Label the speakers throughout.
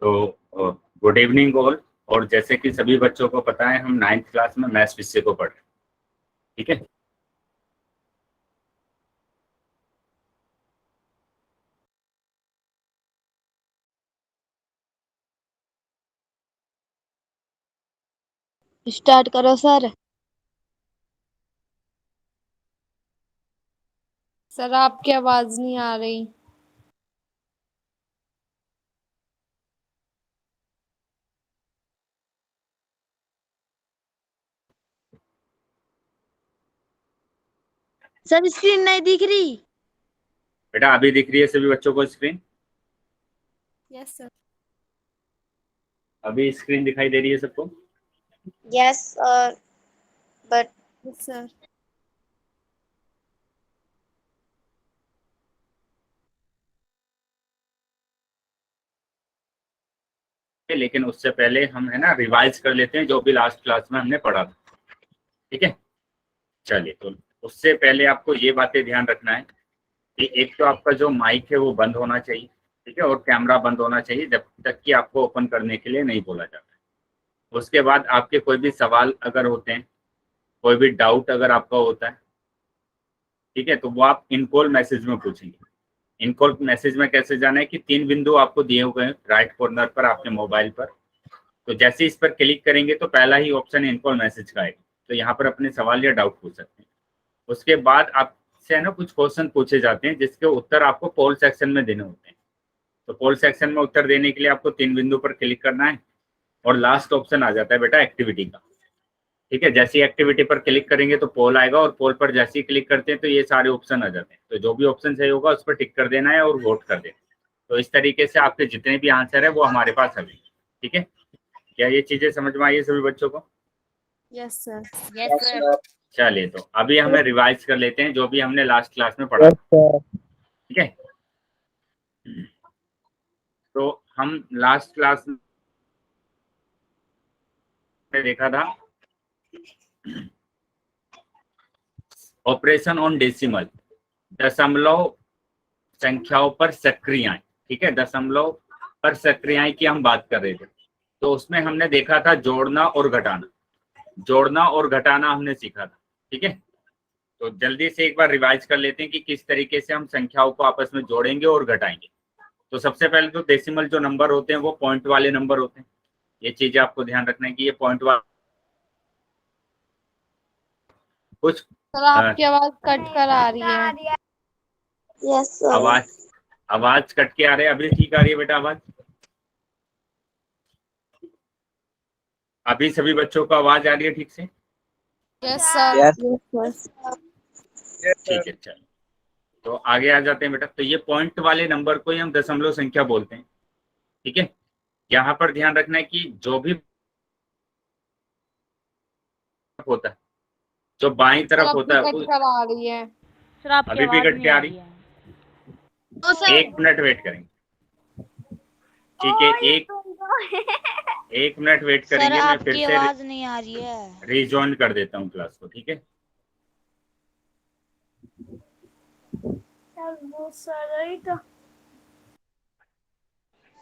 Speaker 1: तो good evening all. और जैसे कि सभी बच्चों को पता है, हम 9th क्लास में मैथ्स विषय को पढ़ रहे हैं। ठीक है।
Speaker 2: स्टार्ट करो सर।
Speaker 3: सर आपकी आवाज नहीं आ रही।
Speaker 2: सर स्क्रीन नहीं दिख रही।
Speaker 1: बेटा अभी दिख रही है सभी बच्चों को स्क्रीन?
Speaker 3: Yes sir.
Speaker 1: अभी स्क्रीन दिखाई दे रही है सबको?
Speaker 2: Yes sir but
Speaker 3: yes sir.
Speaker 1: लेकिन उससे पहले हम है ना रिवाइज कर लेते हैं जो भी लास्ट क्लास में हमने पढ़ा था। ठीक है। चलिए, तो उससे पहले आपको ये बातें ध्यान रखना है कि एक तो आपका जो माइक है वो बंद होना चाहिए। ठीक है। और कैमरा बंद होना चाहिए जब तक कि आपको ओपन करने के लिए नहीं बोला जाता है। उसके बाद आपके कोई भी सवाल अगर होते हैं, कोई भी डाउट अगर आपका होता है, ठीक है, तो वो आप इन कॉल मैसेज में पूछेंगे। इन कॉल मैसेज में कैसे जाना है कि 3 बिंदु आपको दिए हुए हैं राइट कॉर्नर पर आपके मोबाइल पर। तो जैसे इस पर क्लिक करेंगे तो पहला ही ऑप्शन इन कॉल मैसेज का आएगा। तो यहाँ पर अपने सवाल या डाउट पूछ सकते हैं। उसके बाद आपसे है ना कुछ क्वेश्चन पूछे जाते हैं जिसके उत्तर आपको पोल सेक्शन में देने होते हैं। तो पोल सेक्शन में उत्तर देने के लिए आपको 3 बिंदु पर क्लिक करना है और लास्ट ऑप्शन आ जाता है बेटा एक्टिविटी का। ठीक है। जैसे एक्टिविटी पर क्लिक करेंगे तो पोल आएगा और पोल पर जैसे ही क्लिक करते हैं तो ये सारे ऑप्शन आ जाते हैं। तो जो भी ऑप्शन सही होगा उस पर टिक कर देना है और वोट कर देना। तो इस तरीके से आपके जितने भी आंसर है वो हमारे पास आ जाएंगे। ठीक है। क्या ये चीजें समझ में आई है सभी बच्चों को?
Speaker 3: Yes sir.
Speaker 2: Yes sir.
Speaker 1: चलिए, तो अभी हमें रिवाइज कर लेते हैं जो भी हमने लास्ट क्लास में पढ़ा था। ठीक है। तो हम लास्ट क्लास में देखा था ऑपरेशन ऑन डेसिमल, दशमलव संख्याओं पर सक्रियाएं। ठीक है। दशमलव पर सक्रियाएं की हम बात कर रहे थे। तो उसमें हमने देखा था जोड़ना और घटाना। जोड़ना और घटाना हमने सीखा था। ठीक है। तो जल्दी से एक बार रिवाइज कर लेते हैं कि किस तरीके से हम संख्याओं को आपस में जोड़ेंगे और घटाएंगे। तो सबसे पहले तो डेसिमल जो नंबर होते हैं वो पॉइंट वाले नंबर होते हैं। ये चीजें आपको ध्यान रखना है कि ये पॉइंट वाले कुछ
Speaker 3: सर आपकी आवाज कट कर आ रही है।
Speaker 2: Yes sir.
Speaker 1: आवाज आवाज कट के आ रहे हैं। अभी ठीक आ रही है बेटा आवाज? अभी सभी बच्चों को आवाज आ रही है ठीक से?
Speaker 3: Yes sir.
Speaker 1: ठीक है। चलो, तो आगे आ जाते हैं बेटा। तो ये पॉइंट वाले नंबर को ही हम दशमलव संख्या बोलते हैं। ठीक है। यहाँ पर ध्यान रखना है कि जो भी होता है, जो बाईं
Speaker 3: सर
Speaker 1: तरफ होता
Speaker 3: अपनी
Speaker 1: है
Speaker 3: कट कर आ रही है।
Speaker 4: सर आपकी
Speaker 1: अभी भी
Speaker 4: आवाज
Speaker 1: कट के
Speaker 4: नहीं
Speaker 1: आ
Speaker 4: आ
Speaker 1: रही?
Speaker 4: रही है।
Speaker 1: एक मिनट वेट करेंगे। ठीक है। एक मिनट वेट
Speaker 4: सर
Speaker 1: करेंगे। मैं फिर
Speaker 4: आपकी
Speaker 1: से
Speaker 4: आवाज नहीं आ रही है।
Speaker 1: रिजॉइन कर देता हूँ क्लास को। ठीक है।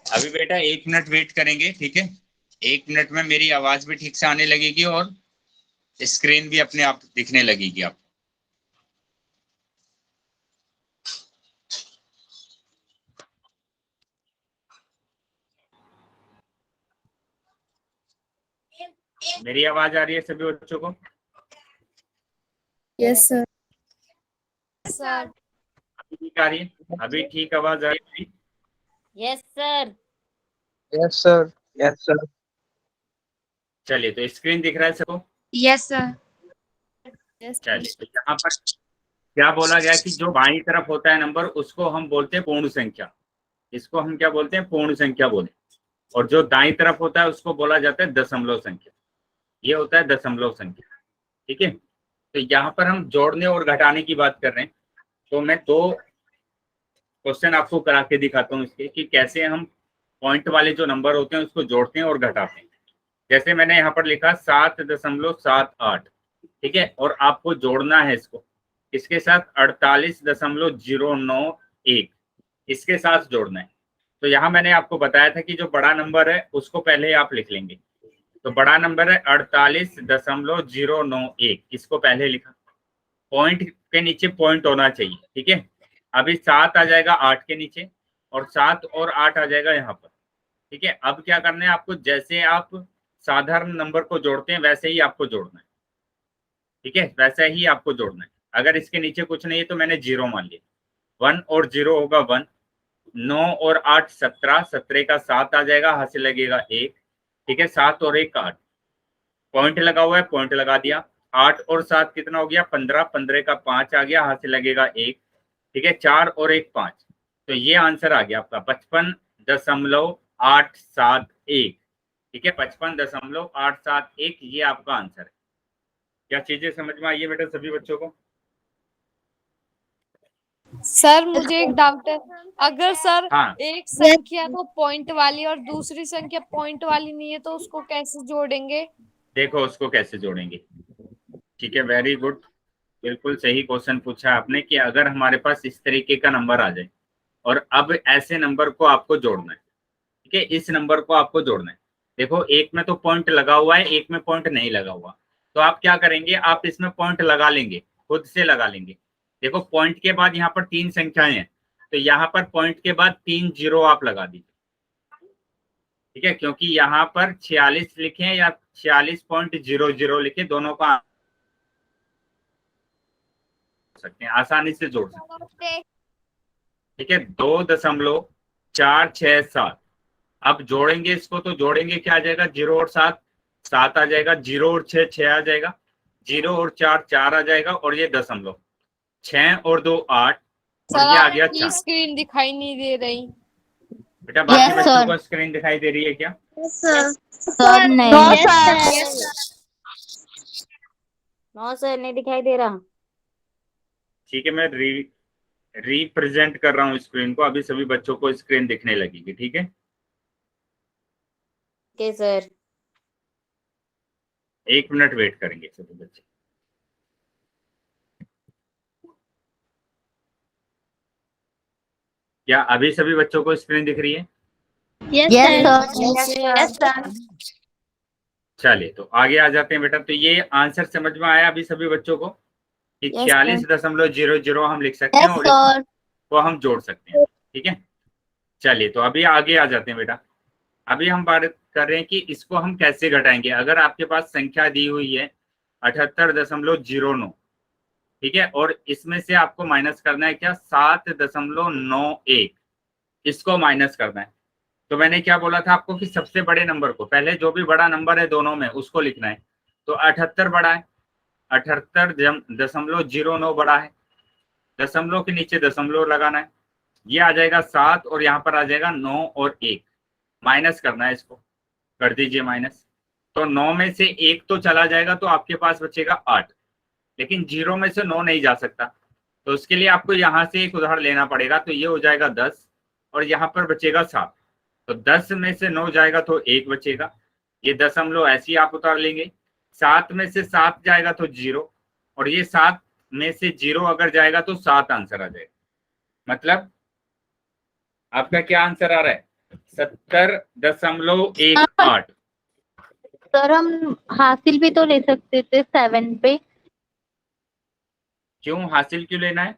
Speaker 1: अभी बेटा 1 मिनट वेट करेंगे। ठीक है। 1 मिनट में मेरी आवाज भी ठीक से आने लगेगी और स्क्रीन भी अपने आप दिखने लगेगी आप। मेरी आवाज आ रही है सभी बच्चों को?
Speaker 3: Yes sir. सर
Speaker 1: अभी ठीक आ रही है? अभी ठीक आवाज आ रही है?
Speaker 4: Yes sir.
Speaker 5: Yes sir. Yes sir.
Speaker 1: चलिए, तो स्क्रीन दिख रहा है सबको?
Speaker 2: Yes sir.
Speaker 3: यस
Speaker 1: चलिए, तो यहाँ पर क्या बोला गया कि जो बाईं तरफ होता है नंबर उसको हम बोलते हैं पूर्ण संख्या। इसको हम क्या बोलते हैं? पूर्ण संख्या बोलते हैं। और जो दाईं तरफ होता है उसको बोला जाता है दशमलव संख्या। ये होता है दशमलव संख्या। ठीक है। तो यहाँ पर हम जोड़ने और घटाने की बात कर रहे हैं। तो मैं दो क्वेश्चन आपको करा के दिखाता हूँ इसके कि कैसे हम पॉइंट वाले जो नंबर होते हैं उसको जोड़ते हैं और घटाते हैं। जैसे मैंने यहाँ पर लिखा 7.78। ठीक है। और आपको जोड़ना है इसको इसके साथ 48.091, इसके साथ जोड़ना है। तो यहाँ मैंने आपको बताया था कि जो बड़ा नंबर है उसको पहले आप लिख लेंगे। तो बड़ा नंबर है 48.091, इसको पहले लिखा, पॉइंट के नीचे पॉइंट होना चाहिए, ठीक है। अभी 7 आ जाएगा 8 के नीचे, और 7 और 8 आ जाएगा यहाँ पर, ठीक है। अब क्या करना है आपको, जैसे आप साधारण नंबर को जोड़ते हैं वैसे ही आपको जोड़ना है, ठीक है, वैसा ही आपको जोड़ना है। अगर इसके नीचे कुछ नहीं है तो मैंने 0 मान लिया, 1 और 0 होगा 1, 9 और 8 17, 17 का 7 आ जाएगा, हाथ से लगेगा 1, ठीक है। 7 और 1 8, पॉइंट लगा हुआ है, पॉइंट लगा दिया। 8 और 7 कितना हो गया, 15, 15 का 5 आ गया, हाथ से लगेगा 1, ठीक है। 4 और 1 5, तो ये आंसर आ गया आपका 55.871, ठीक है, 55.871, ये आपका आंसर है। क्या चीजें समझ में आई है बेटा सभी बच्चों को?
Speaker 3: सर मुझे एक डाउट है, अगर सर
Speaker 1: हाँ,
Speaker 3: एक संख्या तो पॉइंट वाली और दूसरी संख्या पॉइंट वाली नहीं है तो उसको कैसे जोड़ेंगे?
Speaker 1: देखो उसको कैसे जोड़ेंगे, ठीक है, वेरी गुड, बिल्कुल सही क्वेश्चन पूछा आपने कि अगर हमारे पास इस तरीके का नंबर आ जाए और अब ऐसे नंबर को आपको जोड़ना है, ठीक है, इस नंबर को आपको जोड़ना है। देखो एक में तो पॉइंट लगा हुआ है, एक में पॉइंट नहीं लगा हुआ, तो आप क्या करेंगे, आप इसमें पॉइंट लगा लेंगे, खुद से लगा लेंगे। देखो पॉइंट के बाद यहाँ पर 3 संख्याएं हैं, तो यहाँ पर पॉइंट के बाद 3 0 आप लगा दीजिए, ठीक है, क्योंकि यहाँ पर 46 लिखे या 46.00 लिखे, दोनों का सकते हैं, आसानी से जोड़ सकते हैं, ठीक है। 2.467, अब जोड़ेंगे इसको, तो जोड़ेंगे क्या आ जाएगा, 0 और 7 7 आ जाएगा, 0 और 6 6 आ जाएगा, 0 और 4 4 आ जाएगा, और ये दशमलव, 6 और 2 8, और
Speaker 3: सर
Speaker 1: ये आ गया
Speaker 3: आपकी
Speaker 1: 4।
Speaker 3: स्क्रीन दिखाई नहीं दे रही।
Speaker 1: बेटा बाकी
Speaker 4: Yes,
Speaker 1: बच्चों
Speaker 4: sir.
Speaker 1: को स्क्रीन दिखाई दे रही है क्या?
Speaker 4: सर नहीं,
Speaker 2: नो
Speaker 4: सर नहीं दिखाई दे रहा।
Speaker 1: ठीक है, मैं रिप्रेजेंट कर रहा हूँ स्क्रीन को, अभी सभी बच्चों को स्क्रीन दिखने लगेगी, ठीक है।
Speaker 4: Okay sir.
Speaker 1: 1 मिनट वेट करेंगे सभी बच्चे। क्या अभी सभी बच्चों को स्क्रीन दिख रही है?
Speaker 4: Yes sir.
Speaker 1: चलिए तो आगे आ जाते हैं बेटा। तो ये आंसर समझ में आया अभी सभी बच्चों को कि
Speaker 4: Yes,
Speaker 1: 46.00 हम लिख सकते हैं और इसको हम जोड़ सकते हैं, ठीक है। चलिए तो अभी आगे आ जाते हैं बेटा। अभी हम बात कर रहे हैं कि इसको हम कैसे घटाएंगे। अगर आपके पास संख्या दी हुई है 78.09, ठीक है, और इसमें से आपको माइनस करना है क्या, 7.91, इसको माइनस करना है। तो मैंने क्या बोला था आपको कि सबसे बड़े नंबर को, पहले जो भी बड़ा नंबर है दोनों में उसको लिखना है। तो 78 बड़ा है, 78.09 बड़ा है, दशमलव के नीचे दशमलव लगाना है, ये आ जाएगा 7, और यहाँ पर आ जाएगा 9 और 1, माइनस करना है, इसको कर दीजिए माइनस। तो 9 में से 1 तो चला जाएगा, तो आपके पास बचेगा 8, लेकिन 0 में से 9 नहीं जा सकता, तो उसके लिए आपको यहाँ से एक उदाहरण लेना पड़ेगा। तो ये हो जाएगा 10, और यहाँ पर बचेगा 7, तो 10 में से 9 जाएगा तो 1 बचेगा, ये दशमलव ऐसे ही आप उतार लेंगे। 7 में से 7 जाएगा तो 0, और ये 7 में से 0 अगर जाएगा तो 7 आंसर आ जाएगा। मतलब आपका क्या आंसर आ रहा है, 70.18।
Speaker 4: सर हम हासिल भी तो ले सकते थे 7 पे।
Speaker 1: क्यों हासिल क्यों लेना है?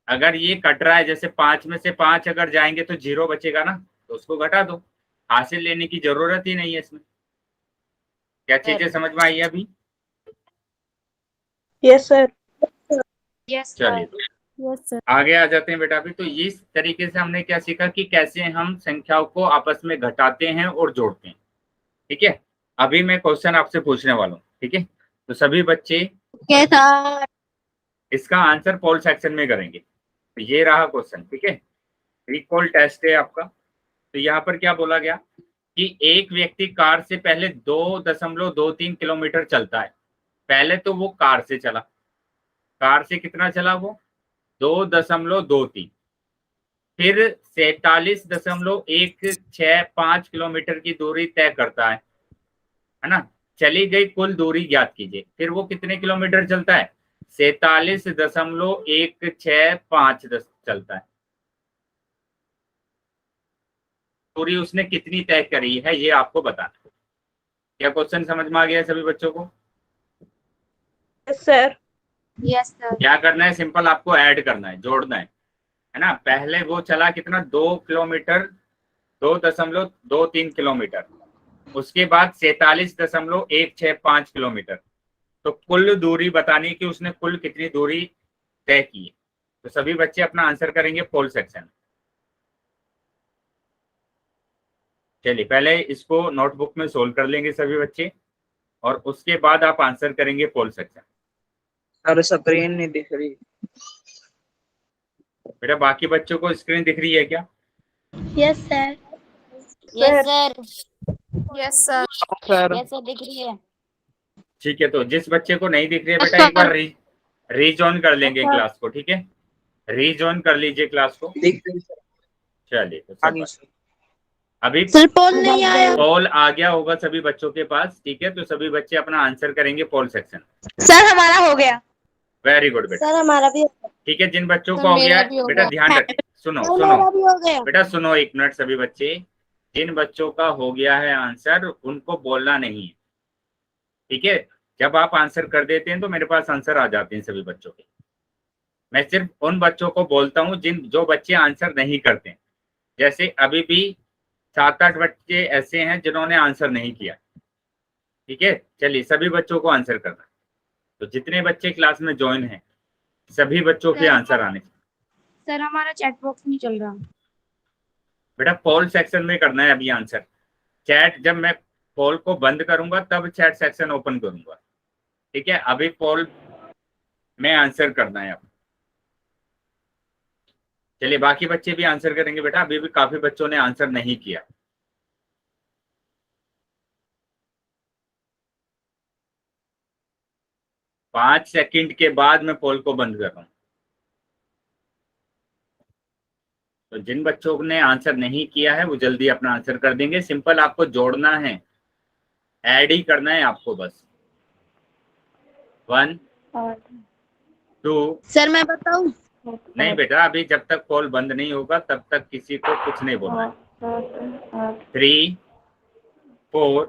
Speaker 1: अगर ये कट रहा है, जैसे 5 में से 5 अगर जाएंगे तो 0 बचेगा ना, तो उसको घटा दो, हासिल लेने की जरूरत ही नहीं है इसमें। क्या चीजें समझ में आई अभी?
Speaker 2: Yes sir. यस
Speaker 1: चलिए
Speaker 3: यस सर।
Speaker 1: आगे आ जाते हैं बेटा। अभी तो इस तरीके से हमने क्या सीखा कि कैसे हम संख्याओं को आपस में घटाते हैं और जोड़ते हैं, ठीक है। अभी मैं क्वेश्चन आपसे पूछने वाला हूँ, ठीक है, तो सभी बच्चे इसका आंसर पोल सेक्शन में करेंगे। तो ये रहा क्वेश्चन, ठीक है, रिकॉल टेस्ट है आपका। तो यहाँ पर क्या बोला गया कि एक व्यक्ति कार से पहले 2.23 किलोमीटर चलता है। पहले तो वो कार से चला, कार से कितना चला वो, 2.23, फिर 47.165 किलोमीटर की दूरी तय करता है ना। चली गई कुल दूरी ज्ञात कीजिए। फिर वो कितने किलोमीटर चलता है, 47.165 चलता है। दूरी उसने कितनी तय करी है ये आपको बताना है। क्या क्वेश्चन समझ में आ गया है सभी बच्चों को?
Speaker 2: Yes sir.
Speaker 4: Yes sir.
Speaker 1: क्या करना है, सिंपल आपको ऐड करना है, जोड़ना है ना। पहले वो चला कितना, 2 किलोमीटर, 2.23 किलोमीटर, उसके बाद 47.165 किलोमीटर। तो कुल दूरी बतानी कि उसने कुल कितनी दूरी तय की है। तो सभी बच्चे अपना आंसर करेंगे पोल सेक्शन। चलिए पहले इसको नोटबुक में सोल्व कर लेंगे सभी बच्चे, और उसके बाद आप आंसर करेंगे पोल सेक्शन।
Speaker 5: सर स्क्रीन नहीं दिख रही।
Speaker 1: बेटा बाकी बच्चों को स्क्रीन दिख रही है क्या?
Speaker 4: Yes sir.
Speaker 2: Yes
Speaker 3: sir yes sir
Speaker 5: sir
Speaker 2: yes sir दिख रही है।
Speaker 1: ठीक है, तो जिस बच्चे को नहीं दिख रही है बेटा एक बार रीजॉइन कर लेंगे क्लास को, ठीक है, रीजॉइन कर लीजिए क्लास को।
Speaker 5: दिख रही सर।
Speaker 1: चलिए तो
Speaker 5: हाँ
Speaker 1: सब
Speaker 5: जी
Speaker 1: बात-
Speaker 5: सर।
Speaker 1: अभी
Speaker 4: सर पोल नहीं आया।
Speaker 1: पोल आ गया होगा सभी बच्चों के पास, ठीक है, तो सभी बच्चे अपना आंसर करेंगे पोल सेक्शन।
Speaker 4: सर हमारा हो गया।
Speaker 1: वेरी गुड बेटा,
Speaker 2: सर हमारा भी
Speaker 1: ठीक है। जिन बच्चों
Speaker 3: सर,
Speaker 1: को हो गया
Speaker 3: मेरा
Speaker 1: है
Speaker 3: भी हो
Speaker 1: बेटा
Speaker 3: गया।
Speaker 1: ध्यान रखें, सुनो
Speaker 2: सर
Speaker 1: सुनो
Speaker 2: मेरा भी हो गया।
Speaker 1: बेटा, सुनो एक मिनट सभी बच्चे। जिन बच्चों का हो गया है आंसर उनको बोलना नहीं है, ठीक है। जब आप आंसर कर देते हैं तो मेरे पास आंसर आ जाते हैं सभी बच्चों के। मैं सिर्फ उन बच्चों को बोलता हूँ जो बच्चे आंसर नहीं करते हैं। जैसे अभी भी 7-8 बच्चे ऐसे हैं जिन्होंने आंसर नहीं किया, ठीक है। चलिए सभी बच्चों को आंसर करना है। तो जितने बच्चे क्लास में ज्वाइन हैं सभी बच्चों के आंसर आने चाहिए।
Speaker 2: सर हमारा चैट बॉक्स नहीं चल रहा।
Speaker 1: बेटा पोल सेक्शन में करना है अभी आंसर। चैट जब मैं पोल को बंद करूंगा तब चैट सेक्शन ओपन करूंगा, ठीक है। अभी पोल में आंसर करना है अब। चलिए बाकी बच्चे भी आंसर करेंगे बेटा, अभी भी काफी बच्चों ने आंसर नहीं किया। पांच सेकंड के बाद मैं पोल को बंद कर रहा हूं। तो जिन बच्चों ने आंसर नहीं किया है वो जल्दी अपना आंसर कर देंगे। सिंपल आपको जोड़ना है, ऐड ही करना है आपको बस। 1 2।
Speaker 4: सर मैं बताऊं?
Speaker 1: नहीं बेटा, अभी जब तक पोल बंद नहीं होगा तब तक किसी को कुछ नहीं बोलना है। 3 4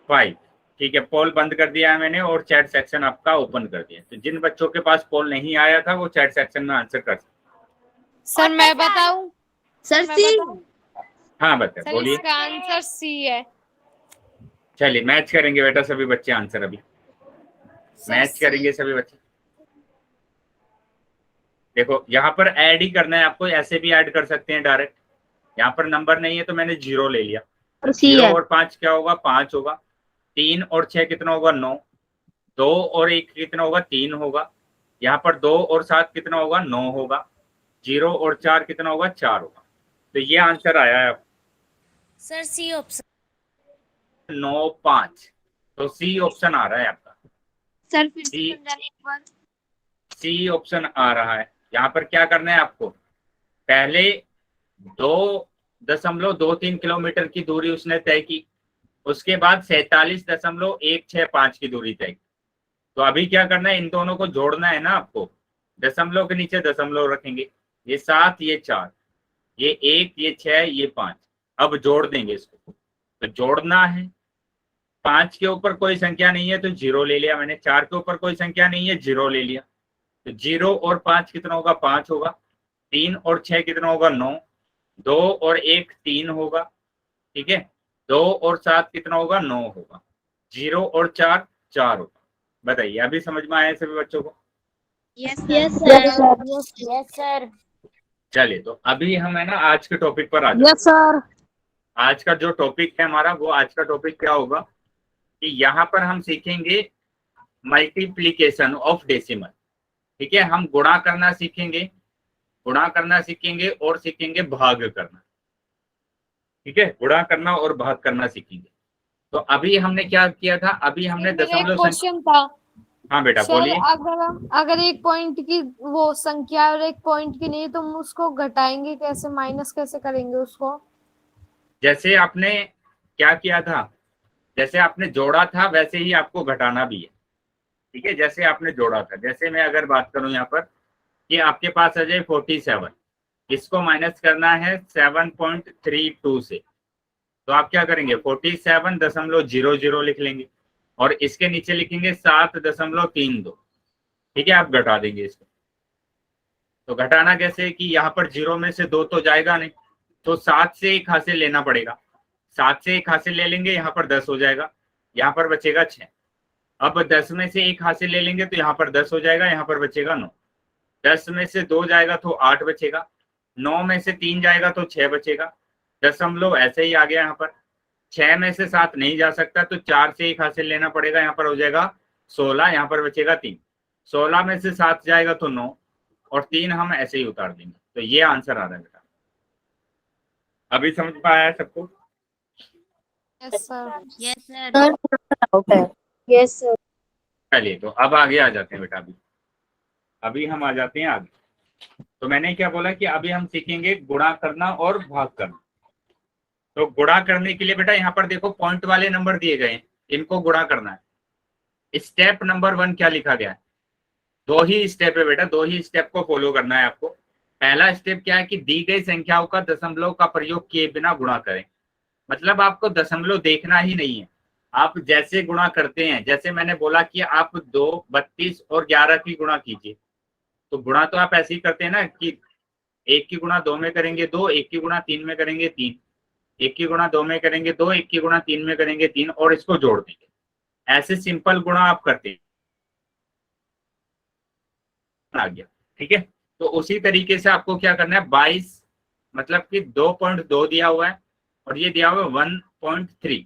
Speaker 1: 5, ठीक है। पोल बंद कर दिया है मैंने और चैट सेक्शन आपका ओपन कर दिया। तो जिन बच्चों के पास पोल नहीं आया था वो चैट सेक्शन में आंसर कर सकते।
Speaker 3: सर मैं बताऊं?
Speaker 4: सर
Speaker 3: मैं
Speaker 4: सी।
Speaker 3: बताऊं?
Speaker 1: हाँ बता,
Speaker 3: सर
Speaker 1: बोलिए।
Speaker 3: इसका आंसर सी है।
Speaker 1: चलिए मैच करेंगे बेटा सभी बच्चे आंसर अभी
Speaker 3: सर,
Speaker 1: मैच
Speaker 3: C।
Speaker 1: करेंगे सभी बच्चे। देखो यहाँ पर ऐड ही करना है आपको, ऐसे भी ऐड कर सकते हैं डायरेक्ट। यहाँ पर नंबर नहीं है तो मैंने 0 ले लिया।
Speaker 4: और सी
Speaker 1: 0
Speaker 4: है।
Speaker 1: और 5 क्या होगा, 5 होगा। 3 और 6 कितना होगा, 9। 2 और 1 कितना होगा, 3 होगा। यहाँ पर 2 और 7 कितना होगा, 9 होगा। 0 और 4 कितना होगा, 4 होगा। तो ये आंसर आया है
Speaker 2: सर सी ऑप्शन।
Speaker 1: 9 5। तो सी ऑप्शन आ रहा है आपका।
Speaker 2: सर फिर से
Speaker 1: सी
Speaker 2: समझाने एक बार।
Speaker 1: सी ऑप्शन आ रहा है। यहाँ पर क्या करना है आपको, पहले 2.23 किलोमीटर की दूरी उसने तय की, उसके बाद 47.165 की दूरी तय की। तो अभी क्या करना है, इन दोनों को जोड़ना है ना आपको। दशमलव के नीचे दशमलव रखेंगे, ये 7 ये 4 ये 1 ये 6 ये 5। अब जोड़ देंगे इसको। तो जोड़ना है, 5 के ऊपर कोई संख्या नहीं है तो 0 ले लिया मैंने। 4 के ऊपर कोई संख्या नहीं है, 0 ले लिया। तो 0 और 5 कितना होगा, 5 होगा। 3 और 6 कितना होगा, 9। 2 और 1 3 होगा, ठीक है। 2 और 7 कितना होगा, 9 होगा। 0 और 4 4 होगा। बताइए अभी समझ में आया सभी बच्चों को?
Speaker 2: Yes
Speaker 4: yes
Speaker 2: sir.
Speaker 4: Sir.
Speaker 2: Yes sir.
Speaker 1: चलिए तो अभी हम है ना आज के टॉपिक पर आ जाते हैं।
Speaker 4: Yes sir.
Speaker 1: आज का जो टॉपिक है हमारा, वो आज का टॉपिक क्या होगा कि यहाँ पर हम सीखेंगे मल्टीप्लीकेशन ऑफ डेसिमल, ठीक है। हम गुणा करना सीखेंगे, और सीखेंगे भाग करना, ठीक है। गुणा करना और भाग करना सीखेंगे। तो अभी हमने क्या किया था, अभी हमने
Speaker 3: मेरा एक
Speaker 1: दशमलव
Speaker 3: क्वेश्चन था।
Speaker 1: हाँ बेटा
Speaker 3: सर
Speaker 1: बोलिए।
Speaker 3: अगर एक पॉइंट की वो संख्या और एक पॉइंट की नहीं तो हम उसको घटाएंगे कैसे, माइनस कैसे करेंगे उसको?
Speaker 1: जैसे आपने क्या किया था, जैसे आपने जोड़ा था वैसे ही आपको घटाना भी है, ठीक है। जैसे आपने जोड़ा था, जैसे मैं अगर बात करूं यहाँ पर कि आपके पास आ जाए 47, इसको माइनस करना है 7.32 से, तो आप क्या करेंगे 47.00 लिख लेंगे और इसके नीचे लिखेंगे 7.32। ठीक है, आप घटा देंगे इसको। तो घटाना कैसे कि यहाँ पर 0 में से 2 तो जाएगा नहीं, तो 7 से 1 हासिल लेना पड़ेगा। 7 से 1 हासिल ले लेंगे, यहाँ पर 10 हो जाएगा, यहाँ पर बचेगा 6। अब 10 में से 1 हासिल ले लेंगे तो यहाँ पर 10 हो जाएगा, यहाँ पर बचेगा 9। 10 में से 2 जाएगा तो 8 बचेगा, 9 में से 3 जाएगा तो 6 बचेगा। दशमलव ऐसे ही आ गया यहाँ पर। 6 में से 7 नहीं जा सकता तो 4 से 1 हासिल लेना पड़ेगा, यहाँ पर हो जाएगा 16, यहाँ पर बचेगा 3। 16 में से 7 जाएगा तो 9 और 3 हम ऐसे ही उतार देंगे। तो ये आंसर आ रहा है बेटा। अभी समझ पाया है सबको?
Speaker 3: Yes sir.
Speaker 2: Yes sir.
Speaker 4: Sir doubt है।
Speaker 2: Yes sir.
Speaker 1: चलिए, तो अब आगे आ जाते हैं बेटा। अभी हम आ जाते हैं आगे। तो मैंने क्या बोला कि अभी हम सीखेंगे गुणा करना और भाग करना। तो गुणा करने के लिए बेटा यहाँ पर देखो पॉइंट वाले नंबर दिए गए हैं, इनको गुणा करना है। स्टेप नंबर 1 क्या लिखा गया है? 2 ही स्टेप है बेटा, 2 ही स्टेप को फॉलो करना है आपको। पहला स्टेप क्या है कि दी गई संख्याओं का दशमलव का प्रयोग किए बिना गुणा करें। मतलब आपको दशमलव देखना ही नहीं है, आप जैसे गुणा करते हैं, जैसे मैंने बोला कि आप 2, 32 और 11 की गुणा कीजिए, तो गुणा तो आप ऐसे ही करते हैं ना कि 1 की गुणा 2 में करेंगे 2, 1 की गुणा 3 में करेंगे 3, 1 की गुणा 2 में करेंगे 2, 1 की गुणा 3 में करेंगे 3 और इसको जोड़ देंगे। ऐसे सिंपल गुणा आप करते हैं। आ गया, ठीक है। तो उसी तरीके से आपको क्या करना है, 22 मतलब कि 2.2 दिया हुआ है और ये दिया हुआ है 1.3,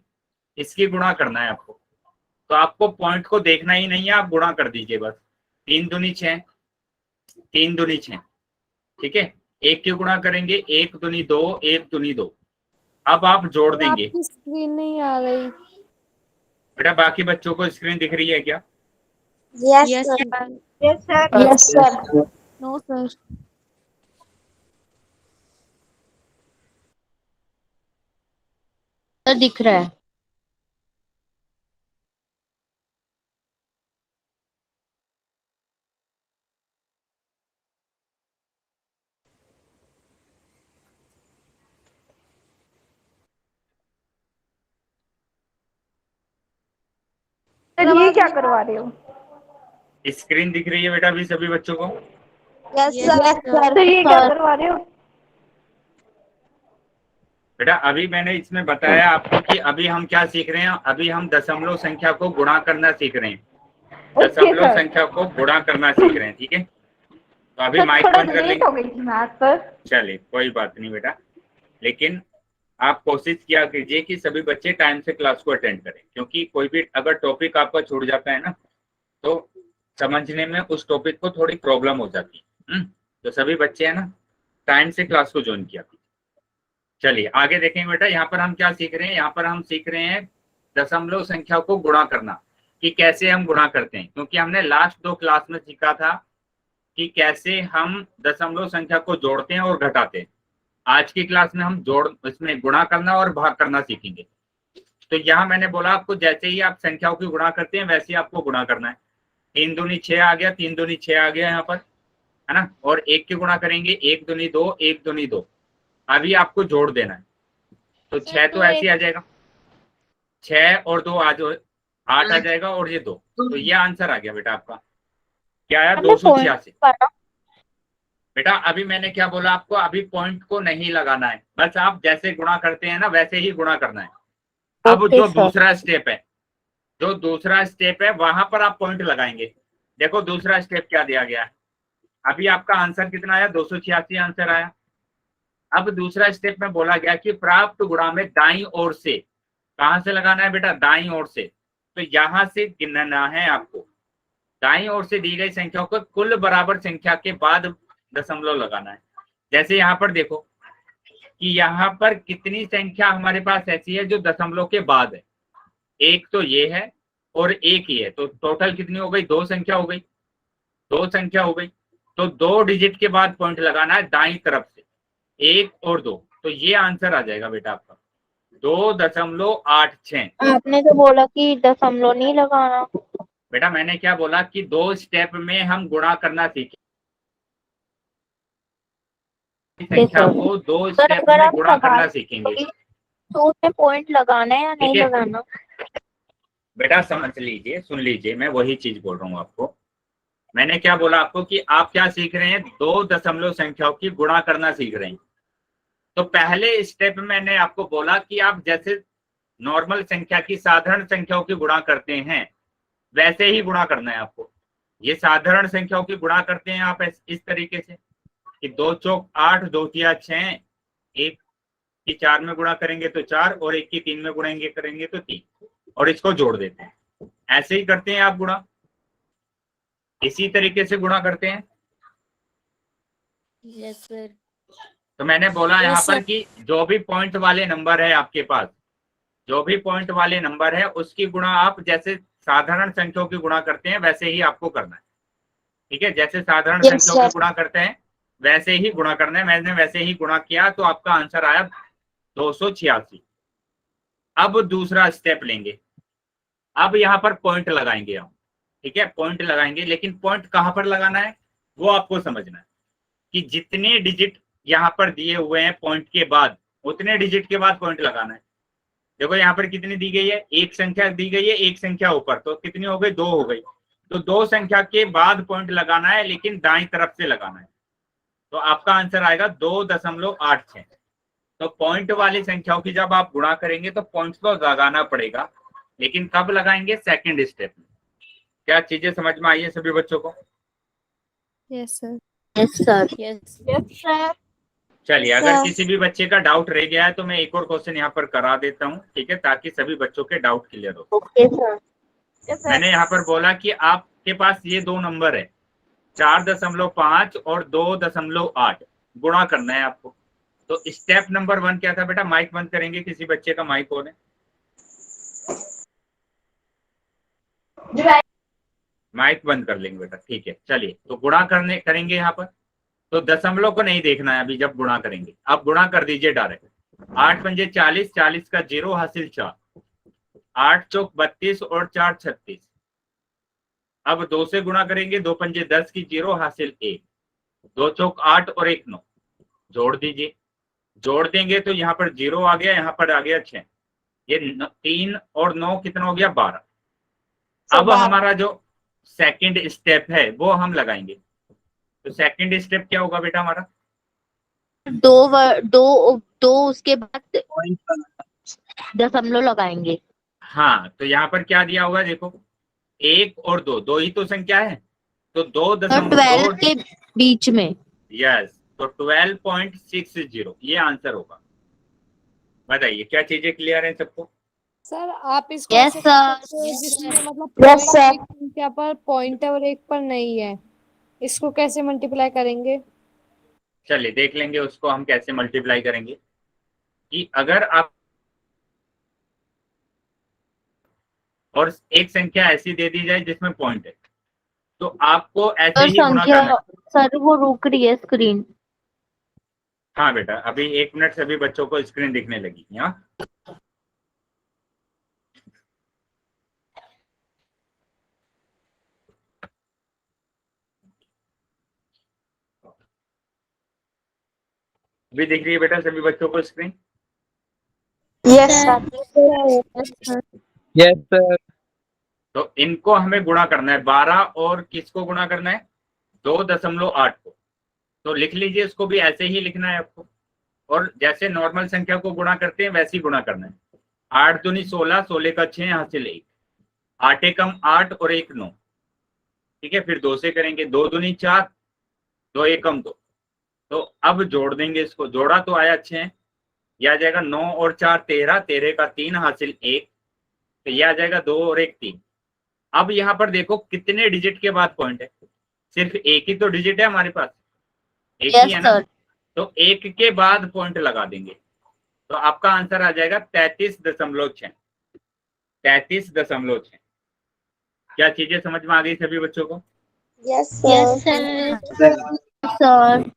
Speaker 1: इसकी गुणा करना है आपको। तो आपको पॉइंट को देखना ही नहीं है, आप गुणा कर दीजिए बस। 3 दूनी 6, 3 दूनी 6, ठीक है। 1 की गुणा करेंगे 1 दूनी 2, 1 दूनी 2। अब आप जोड़ देंगे।
Speaker 3: आपकी स्क्रीन नहीं आ रही।
Speaker 1: बेटा बाकी बच्चों को स्क्रीन दिख रही है क्या?
Speaker 2: Yes sir.
Speaker 4: Yes sir.
Speaker 3: Yes sir. No sir.
Speaker 4: Sir दिख रहा है।
Speaker 3: सर ये क्या करवा रहे हो?
Speaker 1: स्क्रीन दिख रही है बेटा अभी सभी बच्चों को?
Speaker 2: यस
Speaker 3: सर ये क्या करवा रहे हो?
Speaker 1: बेटा अभी मैंने इसमें बताया आपको कि अभी हम क्या सीख रहे हैं, अभी हम दशमलव संख्या को गुणा करना सीख रहे हैं। दशमलव संख्या को गुणा करना सीख रहे हैं, ठीक है। तो अभी माइक बंद कर लेंगे। चलिए कोई बात नहीं बेटा, लेकिन आप कोशिश किया कीजिए कि सभी बच्चे टाइम से क्लास को अटेंड करें, क्योंकि कोई भी अगर टॉपिक आपका छूट जाता है ना तो समझने में उस टॉपिक को थोड़ी प्रॉब्लम हो जाती है। तो सभी बच्चे है ना टाइम से क्लास को ज्वाइन किया। चलिए आगे देखेंगे बेटा, यहाँ पर हम क्या सीख रहे हैं, यहाँ पर हम सीख रहे हैं दशमलव संख्या को गुणा करना, कि कैसे हम गुणा करते हैं। क्योंकि हमने लास्ट 2 क्लास में सीखा था कि कैसे हम दशमलव संख्या को जोड़ते हैं और घटाते हैं। आज की क्लास में हम इसमें गुणा करना और भाग करना सीखेंगे। तो यहाँ मैंने बोला आपको जैसे ही आप संख्याओं की गुणा करते हैं वैसे ही आपको गुणा करना है। 3 दूनी 6 आ गया, 3 दूनी 6 आ गया यहाँ पर, है ना। और 1 की गुणा करेंगे 1 दूनी 2, 1 दूनी 2। अभी आपको जोड़ देना है, तो 6 तो ऐसे ही आ जाएगा, 6 और 2 आज 8 आ जाएगा और ये 2। तो ये आंसर आ गया बेटा आपका। क्या आया? 286। बेटा अभी मैंने क्या बोला आपको, अभी पॉइंट को नहीं लगाना है, बस आप जैसे गुणा करते हैं ना वैसे ही गुणा करना है। अब जो दूसरा स्टेप है, जो दूसरा स्टेप है वहां पर आप पॉइंट लगाएंगे। देखो दूसरा स्टेप क्या दिया गया है। अभी आपका आंसर कितना आया? 286 आंसर आया। अब दूसरा स्टेप में बोला गया कि प्राप्त गुणा में दाईं ओर से, कहां से लगाना है बेटा? दाईं ओर से। तो यहां से गिनना है आपको। दाईं ओर से दी गई संख्याओं को कुल बराबर संख्या के बाद दशमलव लगाना है। जैसे यहाँ पर देखो कि यहाँ पर कितनी संख्या हमारे पास ऐसी है जो दशमलव के बाद है। एक तो ये है और एक ही है, तो टोटल कितनी हो गई? 2 संख्या हो गई, 2 संख्या हो गई। तो 2 डिजिट के बाद पॉइंट लगाना है दाईं तरफ से, 1 और 2। तो ये आंसर आ जाएगा बेटा आपका 2.86।
Speaker 4: आपने तो बोला कि दशमलव नहीं लगाना।
Speaker 1: बेटा मैंने क्या बोला कि 2 स्टेप में हम गुणा करना सीखे संख्या
Speaker 4: सर।
Speaker 1: को दो
Speaker 4: सर
Speaker 1: स्टेप
Speaker 4: अगर
Speaker 1: में
Speaker 4: आप
Speaker 1: गुणा करना
Speaker 4: सवाल
Speaker 1: सीखेंगे।
Speaker 4: तो उसमें पॉइंट लगाना है या नहीं
Speaker 1: ठीक है।
Speaker 4: लगाना?
Speaker 1: बेटा समझ लीजिए, सुन लीजिए, मैं वही चीज बोल रहा हूँ आपको। मैंने क्या बोला आपको कि आप क्या सीख रहे हैं, दो दशमलव संख्याओं की गुणा करना सीख रहे हैं। तो पहले स्टेप में मैंने आपको बोला कि आप जैसे नॉर्मल संख्या की साधारण संख्याओं की गुणा करते हैं वैसे ही गुणा करना है आपको। ये साधारण संख्याओं की गुणा करते हैं आप इस तरीके से कि 2 चौक 8, 2 तिया 6, 1 की 4 में गुणा करेंगे तो 4 और 1 की 3 में गुणेंगे करेंगे तो 3, और इसको जोड़ देते हैं। ऐसे ही करते हैं आप गुणा, इसी तरीके से गुणा करते हैं।
Speaker 3: Yes sir.
Speaker 1: तो मैंने बोला
Speaker 3: Yes,
Speaker 1: यहाँ पर
Speaker 3: sir.
Speaker 1: कि जो भी पॉइंट वाले नंबर है आपके पास, जो भी पॉइंट वाले नंबर है उसकी गुणा आप जैसे साधारण संख्याओं की गुणा करते हैं वैसे ही आपको करना है। ठीक है, जैसे साधारण
Speaker 2: Yes,
Speaker 1: संख्याओं की
Speaker 2: sir.
Speaker 1: गुणा करते हैं वैसे ही गुणा करना है। मैंने वैसे ही गुणा किया तो आपका आंसर आया 286। अब दूसरा स्टेप लेंगे, अब यहाँ पर पॉइंट लगाएंगे हम। ठीक है, पॉइंट लगाएंगे, लेकिन पॉइंट कहाँ पर लगाना है वो आपको समझना है कि जितने डिजिट यहाँ पर दिए हुए हैं पॉइंट के बाद, उतने डिजिट के बाद पॉइंट लगाना है। देखो यहाँ पर कितनी दी गई है, एक संख्या दी गई है, एक संख्या ऊपर, तो कितनी हो गई, 2 हो गई। तो 2 संख्या के बाद पॉइंट लगाना है, लेकिन दाईं तरफ से लगाना है। तो आपका आंसर आएगा 2.86। तो पॉइंट वाली संख्याओं की जब आप गुणा करेंगे तो पॉइंट तो लगाना पड़ेगा, लेकिन कब लगाएंगे, सेकंड स्टेप में। क्या चीजें समझ में आई है सभी बच्चों को?
Speaker 3: Yes sir.
Speaker 4: Yes sir.
Speaker 3: Yes.
Speaker 2: sir.
Speaker 1: चलिए,
Speaker 2: Yes,
Speaker 1: अगर
Speaker 2: sir.
Speaker 1: किसी भी बच्चे का डाउट रह गया है तो मैं एक और क्वेश्चन यहाँ पर करा देता हूँ, ठीक है, ताकि सभी बच्चों के डाउट क्लियर हो।
Speaker 4: Okay sir.
Speaker 1: मैंने यहाँ पर बोला कि आपके पास ये दो नंबर है, 4.5 और 2.8, गुणा करना है आपको। तो स्टेप नंबर 1 क्या था बेटा? माइक बंद करेंगे, किसी बच्चे का माइक ऑन है? माइक बंद कर लेंगे बेटा, ठीक है। चलिए, तो गुणा करेंगे यहाँ पर। तो दशमलव को नहीं देखना है अभी जब गुणा करेंगे, आप गुणा कर दीजिए डायरेक्ट। 8 पंजे 40, 40 का 0 हासिल 4, 8 चौक 32 और 4 36। अब 2 से गुणा करेंगे, 2 पंजे 10 की 0 हासिल 1, 2 चौक 8 और 1 9, जोड़ दीजिए। जोड़ देंगे तो यहाँ पर 0 आ गया, यहाँ पर आ गया 6, ये 3 और 9 कितना हो गया, 12। अब हमारा जो सेकंड स्टेप है वो हम लगाएंगे। तो सेकंड स्टेप क्या होगा बेटा हमारा?
Speaker 4: दो उसके बाद दशमलव लगाएंगे।
Speaker 1: हाँ, तो यहाँ पर क्या दिया होगा देखो, 1 और 2, 2 ही तो संख्या है, तो
Speaker 4: 12 के बीच में।
Speaker 1: यस, तो 12.60 ये आंसर होगा। बताइए, क्या चीजें क्लियर है सबको?
Speaker 3: सर आप इसको
Speaker 4: Yes,
Speaker 3: ऐसे कर
Speaker 4: sir.
Speaker 3: सकते हो जिसमें मतलब
Speaker 2: Yes,
Speaker 3: पॉइंट
Speaker 2: sir.
Speaker 3: एक संख्या पर पॉइंट है और एक पर नहीं है, इसको कैसे मल्टीप्लाई करेंगे?
Speaker 1: चलिए देख लेंगे उसको हम कैसे मल्टीप्लाई करेंगे। कि अगर आप और एक संख्या ऐसी दे दी जाए जिसमें पॉइंट है, तो आपको ऐसे ही गुणा
Speaker 4: संख्या
Speaker 1: करना है।
Speaker 4: सर वो रुक रही है स्क्रीन।
Speaker 1: हाँ बेटा, अभी 1 मिनट सभी बच्चों को स्क्रीन दिखने लगी। हाँ, अभी दिख रही है बेटा सभी बच्चों को screen?
Speaker 2: Yes, sir.
Speaker 5: Yes, sir.
Speaker 1: तो इनको हमें गुणा करना है, 12 और किसको गुणा करना है, 2.8 को। तो लिख लीजिए, इसको भी ऐसे ही लिखना है आपको, और जैसे नॉर्मल संख्या को गुणा करते हैं वैसे ही गुणा करना है। 8 दूनी 16, 16 का 6 हासिल 1, 8 एकम 8 और 1 9। ठीक है, फिर 2 से करेंगे, 2 दूनी 4, 2 एकम 2। तो अब जोड़ देंगे इसको, जोड़ा तो आया 6, यह आ जाएगा 9 और 4 13, 13 का 3 हासिल 1, तो यह आ जाएगा 2 और 1 3। अब यहाँ पर देखो कितने डिजिट के बाद पॉइंट है, सिर्फ एक ही तो डिजिट है हमारे पास, एक ही है ना। तो 1 के बाद पॉइंट लगा देंगे, तो आपका आंसर आ जाएगा 33.6। 33.6। क्या चीजें समझ में आ गई सभी बच्चों को?
Speaker 2: Yes, sir.
Speaker 4: सर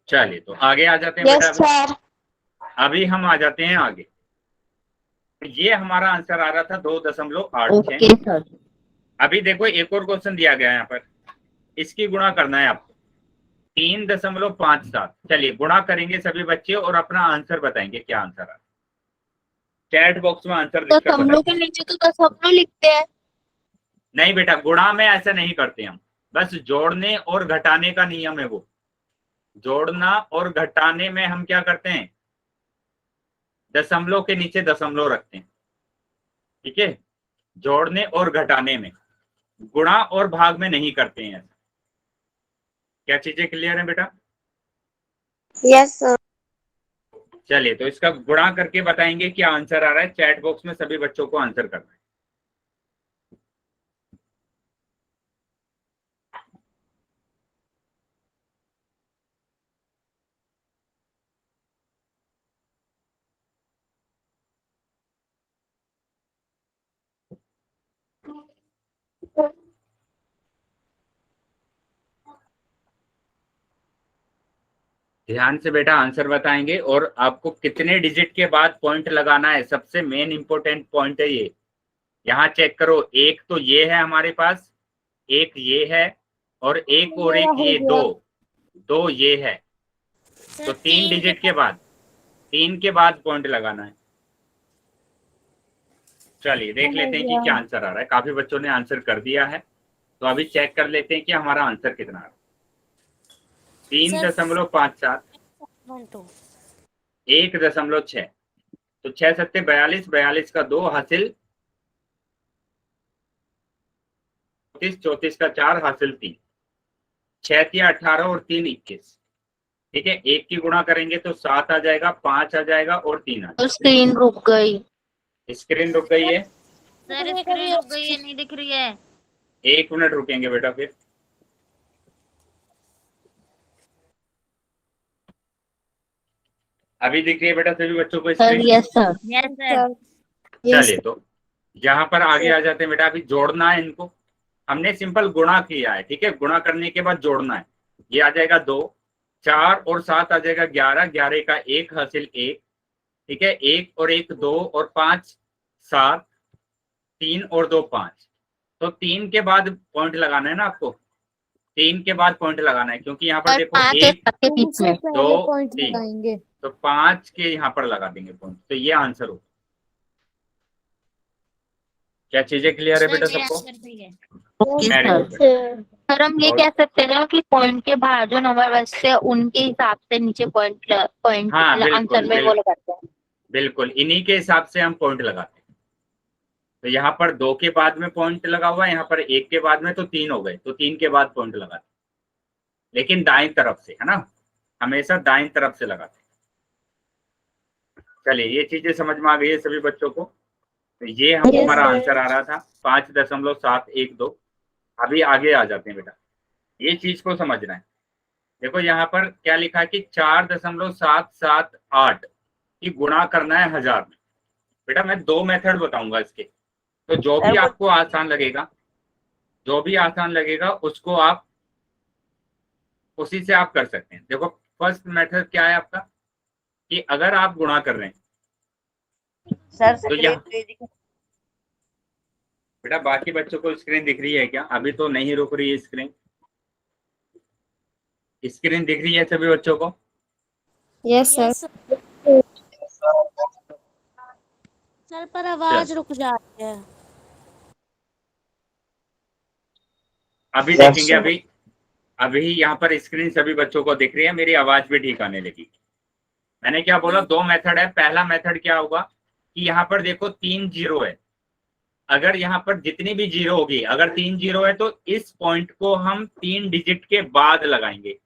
Speaker 1: चलिए, तो आगे आ जाते हैं
Speaker 2: Yes,
Speaker 1: बेटा।
Speaker 2: sir.
Speaker 1: अभी हम आ जाते हैं आगे। ये हमारा आंसर आ रहा था 2.86।
Speaker 4: Okay sir.
Speaker 1: अभी देखो एक और क्वेश्चन दिया गया है यहाँ पर, इसकी गुणा करना है आपको। 3.57। चलिए गुणा करेंगे सभी बच्चे और अपना आंसर बताएंगे क्या आंसर आ। चैट बॉक्स में आंसर लिखकर
Speaker 4: दशमलव के
Speaker 1: बताएंगे।
Speaker 4: नीचे तो दशमलव लिखते हैं।
Speaker 1: नहीं बेटा, गुणा में ऐसा नहीं करते हम, बस जोड़ने और घटाने का नियम है वो। जोड़ना और घटाने में हम क्या करते हैं, दशमलव के नीचे दशमलव रखते हैं। ठीक है, जोड़ने और घटाने में, गुणा और भाग में नहीं करते हैं ऐसा। क्या चीजें क्लियर है बेटा?
Speaker 2: Yes sir.
Speaker 1: चलिए तो इसका गुणा करके बताएंगे क्या आंसर आ रहा है। चैट बॉक्स में सभी बच्चों को आंसर करना है। ध्यान से बेटा आंसर बताएंगे और आपको कितने डिजिट के बाद पॉइंट लगाना है, सबसे मेन इंपॉर्टेंट पॉइंट है ये। यहाँ चेक करो, एक तो ये है हमारे पास, एक ये है और एक और एक ये, दो ये है। तो 3 डिजिट के बाद, 3 के बाद पॉइंट लगाना है। चलिए देख लेते हैं कि क्या आंसर आ रहा है। काफी बच्चों ने आंसर कर दिया है, तो अभी चेक कर लेते हैं कि हमारा आंसर कितना है। 3.57, 1.6, तो 6 सत्ते 42, 42 का 2 हासिल 34, 34 का 4 हासिल 3, 6 तिया 18 और 3 21। ठीक है, एक की गुणा करेंगे तो 7 आ जाएगा, 5 आ जाएगा और 3 आ
Speaker 4: तो स्क्रीन रुक गई।
Speaker 1: जाएगा। स्क्रीन रुक गई है
Speaker 4: सर, स्क्रीन रुक गई है, नहीं दिख रही है।
Speaker 1: 1 मिनट रुकेंगे बेटा फिर। अभी दिख रही है बेटा सभी बच्चों को
Speaker 4: sir
Speaker 1: screen?
Speaker 4: Yes sir, yes sir.
Speaker 1: चलिए तो यहाँ पर आगे आ जाते हैं बेटा। अभी जोड़ना है इनको, हमने सिंपल गुणा किया है। ठीक है, गुणा करने के बाद जोड़ना है। ये आ जाएगा 2, 4 और 7 आ जाएगा 11, 11 का 1 हासिल 1। ठीक है, 1 और 1 2 और 5 7, 3 और 2 5। तो 3 के बाद पॉइंट लगाना है ना आपको, 3 के बाद पॉइंट लगाना है, क्योंकि यहाँ पर
Speaker 4: सर
Speaker 1: देखो
Speaker 4: 5
Speaker 1: 1
Speaker 4: के बीच में।
Speaker 1: 2
Speaker 3: पॉइंट
Speaker 1: 3,
Speaker 3: लगाएंगे।
Speaker 1: तो 5 के यहाँ पर लगा देंगे पॉइंट, तो ये आंसर हो। क्या चीजें क्लियर है बेटा सबको? वेरी गुड बेटा।
Speaker 4: सर हम ये
Speaker 1: और-
Speaker 4: कह सकते हैं ना कि पॉइंट के बाहर जो नंबर बचते हैं उनके हिसाब से नीचे पॉइंट
Speaker 1: हाँ, बिल्कुल,
Speaker 4: आंसर में वो लगाते हैं।
Speaker 1: बिल्कुल इन्हीं के हिसाब से हम पॉइंट लगाते हैं। तो यहाँ पर 2 के बाद में पॉइंट लगा हुआ है, यहाँ पर 1 के बाद में, तो 3 हो गए, तो 3 के बाद पॉइंट लगाते हैं, लेकिन दाएं तरफ से, है ना, हमेशा दाएं तरफ से लगाते हैं। चलिए ये चीजें समझ में आ गई है सभी बच्चों को। तो ये हमारा आंसर आ रहा था 5.712। अभी आगे आ जाते हैं बेटा, ये चीज को समझना है। देखो यहाँ पर क्या लिखा है कि 4.778 की गुणा करना है 1000 में। बेटा मैं 2 मेथड बताऊंगा इसके, तो जो भी आपको आसान लगेगा, जो भी आसान लगेगा उसको आप उसी से आप कर सकते हैं। देखो फर्स्ट मेथड क्या है आपका, कि अगर आप गुणा कर रहे हैं
Speaker 5: सर
Speaker 1: तो यहाँ बेटा बाकी बच्चों को स्क्रीन दिख रही है क्या? अभी तो नहीं रुक रही है स्क्रीन। स्क्रीन दिख रही है सभी बच्चों को?
Speaker 3: Yes sir.
Speaker 2: सर पर आवाज रुक जाती है।
Speaker 1: अभी देखेंगे। अभी यहाँ पर स्क्रीन सभी बच्चों को दिख रही है, मेरी आवाज भी ठीक आने लगी। मैंने क्या बोला, 2 मेथड है। पहला मेथड क्या होगा कि यहाँ पर देखो 3 जीरो है, अगर यहाँ पर जितनी भी जीरो होगी, अगर 3 जीरो है तो इस पॉइंट को हम 3 डिजिट के बाद लगाएंगे।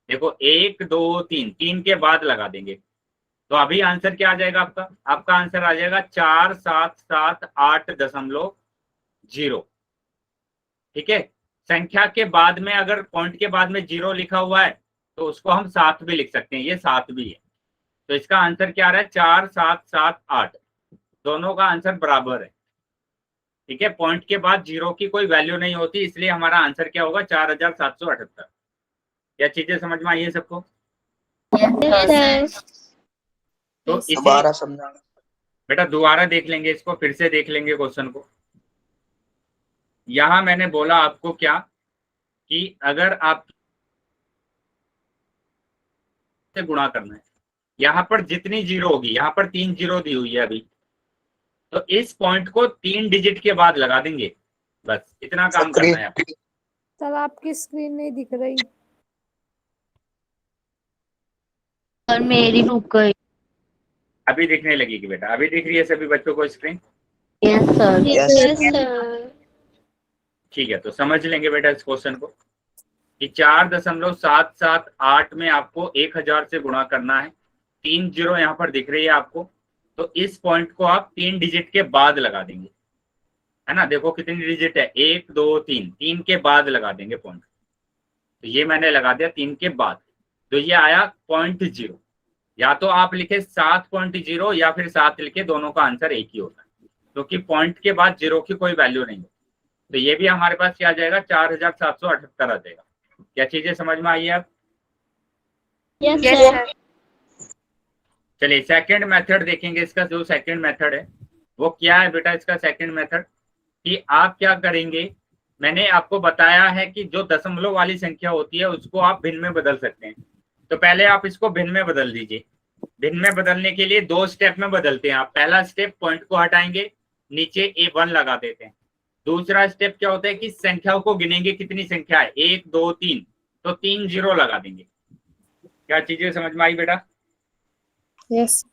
Speaker 1: देखो 1 2 3, 3 के बाद लगा देंगे। तो अभी आंसर क्या आ जाएगा आपका? आपका आंसर आ जाएगा 4778.0। ठीक है, संख्या के बाद में अगर पॉइंट के बाद में 0 लिखा हुआ है तो उसको हम 7 भी लिख सकते हैं, ये 7 भी है। तो इसका आंसर क्या आ रहा है? 4778। दोनों का आंसर बराबर है। ठीक है, पॉइंट के बाद 0 की कोई वैल्यू नहीं होती, इसलिए हमारा आंसर क्या होगा? 4778। क्या चीजें समझ में आई है सबको? तो इसे
Speaker 5: दोबारा समझा।
Speaker 1: बेटा दोबारा देख लेंगे इसको, फिर से देख लेंगे क्वेश्चन को। यहां मैंने बोला आपको क्या, कि अगर आप से गुणा करना है। यहाँ पर जितनी जीरो होगी, यहाँ पर 3 जीरो दी हुई है अभी, तो इस पॉइंट को 3 डिजिट के बाद लगा देंगे, बस इतना काम करना है आपको।
Speaker 3: सर आपकी स्क्रीन नहीं दिख रही।
Speaker 4: और मेरी रुक गई।
Speaker 1: अभी दिखने लगेगी बेटा, अभी दिख रही है सभी बच्चों को स्क्रीन?
Speaker 4: Yes sir.
Speaker 5: Yes,
Speaker 1: ठीक है, तो समझ लेंगे बेटा इस क्वेश्चन को कि 4.778 में आपको 1000 से गुणा करना है। 3 जीरो यहाँ पर दिख रही है आपको, तो इस पॉइंट को आप 3 डिजिट के बाद लगा देंगे, है ना। देखो कितनी डिजिट है, 1 2 3, 3 के बाद लगा देंगे पॉइंट। तो ये मैंने लगा दिया 3 के बाद, तो ये आया 0.0। या तो आप लिखे 7.0 या फिर 7 लिखे, दोनों का आंसर एक ही होता है, क्योंकि पॉइंट के बाद जीरो की कोई वैल्यू नहीं है। तो ये भी हमारे पास क्या आ जाएगा, 4778 आ जाएगा। क्या चीजें समझ में आई है अब?
Speaker 2: Yes
Speaker 5: yes,
Speaker 2: sir.
Speaker 5: sir.
Speaker 1: चलिए सेकंड मेथड देखेंगे। इसका जो सेकंड मेथड है वो क्या है बेटा, इसका सेकंड मेथड कि आप क्या करेंगे, मैंने आपको बताया है कि जो दशमलव वाली संख्या होती है उसको आप भिन्न में बदल सकते हैं। तो पहले आप इसको भिन्न में बदल दीजिए। भिन्न में बदलने के लिए 2 स्टेप में बदलते हैं आप। पहला स्टेप, पॉइंट को हटाएंगे, नीचे A1 लगा देते हैं। दूसरा स्टेप क्या होता है कि संख्याओं को गिनेंगे, कितनी संख्या है, 1 2 3, तो 3 जीरो लगा देंगे। क्या चीजें समझ में आई बेटा?
Speaker 3: यस।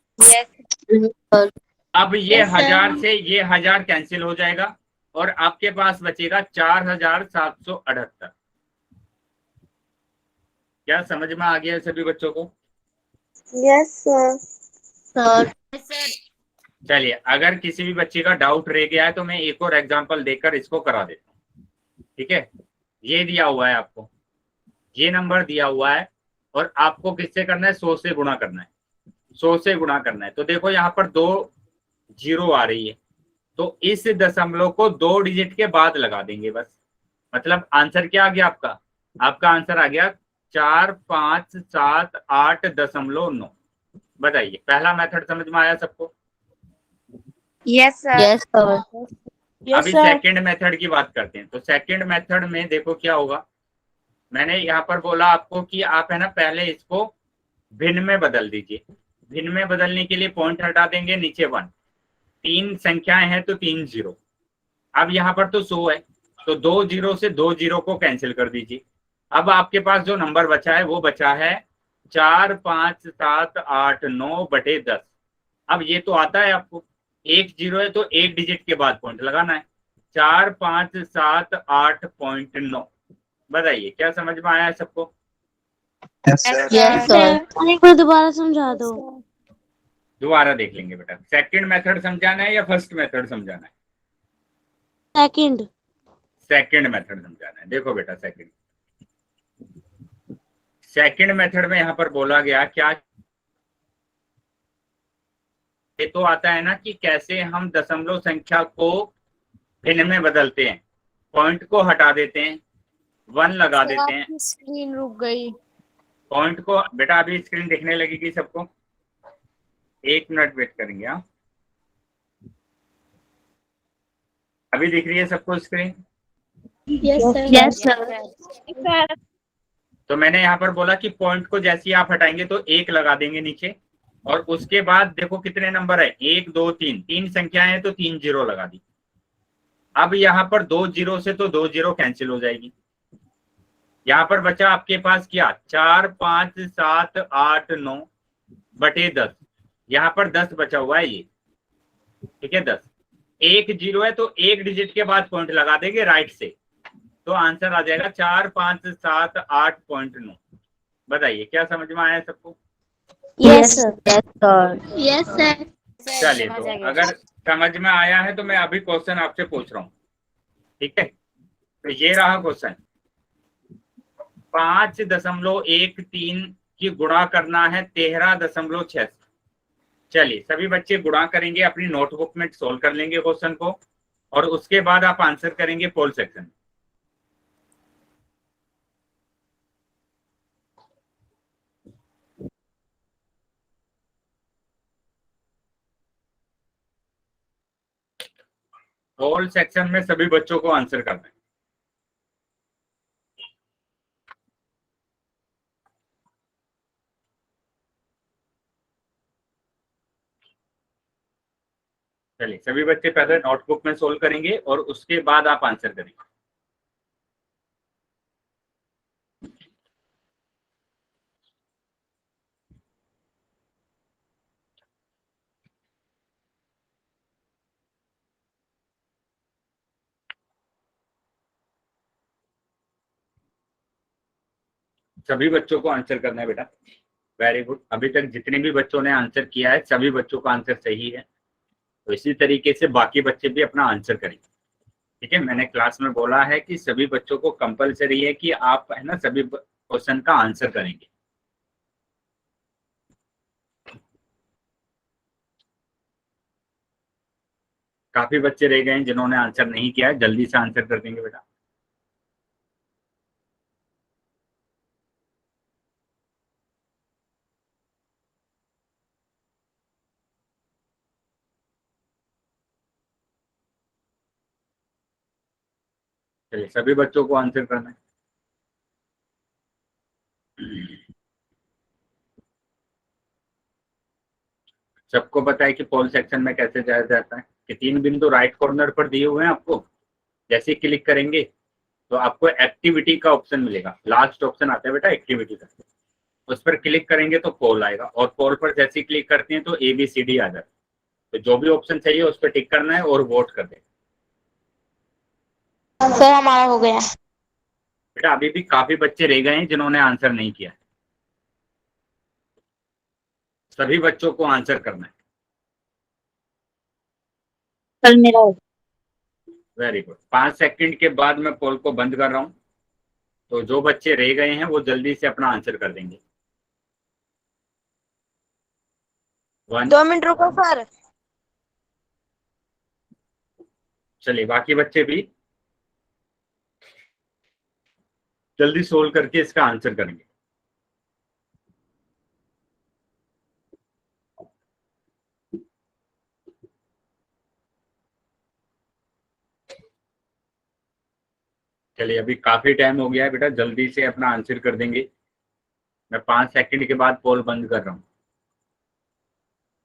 Speaker 1: अब ये
Speaker 2: Yes, sir.
Speaker 1: 1000 से ये 1000 कैंसिल हो जाएगा और आपके पास बचेगा 4778। क्या समझ में आ गया सभी बच्चों को?
Speaker 5: Yes, sir.
Speaker 4: सर।
Speaker 1: चलिए, अगर किसी भी बच्चे का डाउट रह गया है तो मैं एक और एग्जांपल देकर इसको करा देता हूँ। ठीक है, ये दिया हुआ है आपको, ये नंबर दिया हुआ है और आपको किससे करना है, 100 से गुणा करना है। 100 से गुणा करना है, तो देखो यहाँ पर 2 जीरो आ रही है, तो इस दशमलव को 2 डिजिट के बाद लगा देंगे बस। मतलब आंसर क्या आ गया आपका? आपका आंसर आ गया 4578.9। बताइए, पहला मेथड समझ में आया सबको?
Speaker 5: Yes, sir.
Speaker 4: Yes sir.
Speaker 2: Yes
Speaker 1: अभी
Speaker 2: सर।
Speaker 1: सेकंड मेथड की बात करते हैं। तो सेकंड मेथड में देखो क्या होगा, मैंने यहाँ पर बोला आपको कि आप है ना पहले इसको भिन्न में बदल दीजिए। भिन्न में बदलने के लिए पॉइंट हटा देंगे, नीचे 1, 3 संख्याएं हैं तो 3 जीरो। अब यहाँ पर तो 100 है, तो 2 जीरो से 2 जीरो को कैंसिल कर दीजिए। अब आपके पास जो नंबर बचा है वो बचा है 4578/9। अब ये तो आता है आपको, 1 जीरो है तो 1 डिजिट के बाद पॉइंट लगाना है, 4578.9। बताइए, क्या समझ में आया है सबको?
Speaker 5: Yes,
Speaker 4: yes
Speaker 2: sir
Speaker 4: sir.
Speaker 2: एक बार दोबारा समझा दो।
Speaker 1: दोबारा देख लेंगे बेटा। सेकंड मेथड समझाना है या फर्स्ट मेथड समझाना है?
Speaker 2: सेकंड।
Speaker 1: सेकंड मेथड समझाना है। देखो बेटा, सेकंड मेथड में यहाँ पर बोला गया क्या, ये तो आता है ना कि कैसे हम दशमलव संख्या को भिन्न में बदलते हैं। पॉइंट को हटा देते हैं, 1 लगा
Speaker 3: सर
Speaker 1: देते हैं।
Speaker 3: आपकी स्क्रीन रुक गई।
Speaker 1: पॉइंट को बेटा अभी स्क्रीन दिखने लगेगी सबको, 1 मिनट वेट करेंगे। हाँ, अभी दिख रही है सबको screen?
Speaker 2: Yes sir.
Speaker 4: Yes sir.
Speaker 1: तो मैंने यहाँ पर बोला कि पॉइंट को जैसे ही आप हटाएंगे तो 1 लगा देंगे नीचे, और उसके बाद देखो कितने नंबर है, 1 2 3, 3 संख्याएं हैं तो 3 जीरो लगा दी। अब यहाँ पर 2 जीरो से तो 2 जीरो कैंसिल हो जाएगी। यहाँ पर बचा आपके पास क्या, 4578/9/10। यहाँ पर 10 बचा हुआ है ये, ठीक है 10। 1 जीरो है तो 1 डिजिट के बाद पॉइंट लगा देंगे राइट से, तो आंसर आ जाएगा 4578.9। बताइए, क्या समझ में आया सबको?
Speaker 2: Yes sir.
Speaker 4: Yes sir.
Speaker 2: Yes sir.
Speaker 1: चलिए, तो अगर समझ में आया है तो मैं अभी क्वेश्चन आपसे पूछ रहा हूँ, ठीक है। तो ये रहा क्वेश्चन, 5.13 की गुणा करना है 13.6। चलिए सभी बच्चे गुणा करेंगे, अपनी नोटबुक में सोल्व कर लेंगे क्वेश्चन को, और उसके बाद आप आंसर करेंगे पोल सेक्शन। पोल सेक्शन में सभी बच्चों को आंसर करना है। चलिए सभी बच्चे पहले नोटबुक में सोल्व करेंगे और उसके बाद आप आंसर करेंगे। सभी बच्चों को आंसर करना है बेटा। Very good. अभी तक जितने भी बच्चों ने आंसर किया है सभी बच्चों का आंसर सही है, तो इसी तरीके से बाकी बच्चे भी अपना आंसर करेंगे। ठीक है, मैंने क्लास में बोला है कि सभी बच्चों को कंपलसरी है कि आप है ना सभी क्वेश्चन का आंसर करेंगे। काफी बच्चे रह गए हैं जिन्होंने आंसर नहीं किया है, जल्दी से आंसर कर देंगे बेटा। चलिए सभी बच्चों को आंसर करना है। सबको पता है कि पोल सेक्शन में कैसे जाया जाता है कि 3 बिंदु राइट कॉर्नर पर दिए हुए हैं आपको। जैसे ही क्लिक करेंगे तो आपको एक्टिविटी का ऑप्शन मिलेगा, लास्ट ऑप्शन आता है बेटा एक्टिविटी का, उस पर क्लिक करेंगे तो पोल आएगा और पोल पर जैसे ही क्लिक करते हैं तो ABCD आ जाता है। तो जो भी ऑप्शन चाहिए उस पर टिक करना है और वोट कर देना।
Speaker 4: सर हमारा हो गया।
Speaker 1: बेटा अभी भी काफी बच्चे रह गए हैं जिन्होंने आंसर नहीं किया। सभी बच्चों को आंसर करना है।
Speaker 4: सर मेरा हो
Speaker 1: वेरी गुड। 5 सेकंड के बाद मैं पोल को बंद कर रहा हूं, तो जो बच्चे रह गए हैं वो जल्दी से अपना आंसर कर देंगे। 1।
Speaker 5: 2 मिनट रुको सर।
Speaker 1: चलिए बाकी बच्चे भी जल्दी सोल्व करके इसका आंसर करेंगे। चलिए अभी काफी टाइम हो गया है बेटा, जल्दी से अपना आंसर कर देंगे। मैं 5 सेकंड के बाद पोल बंद कर रहा हूँ।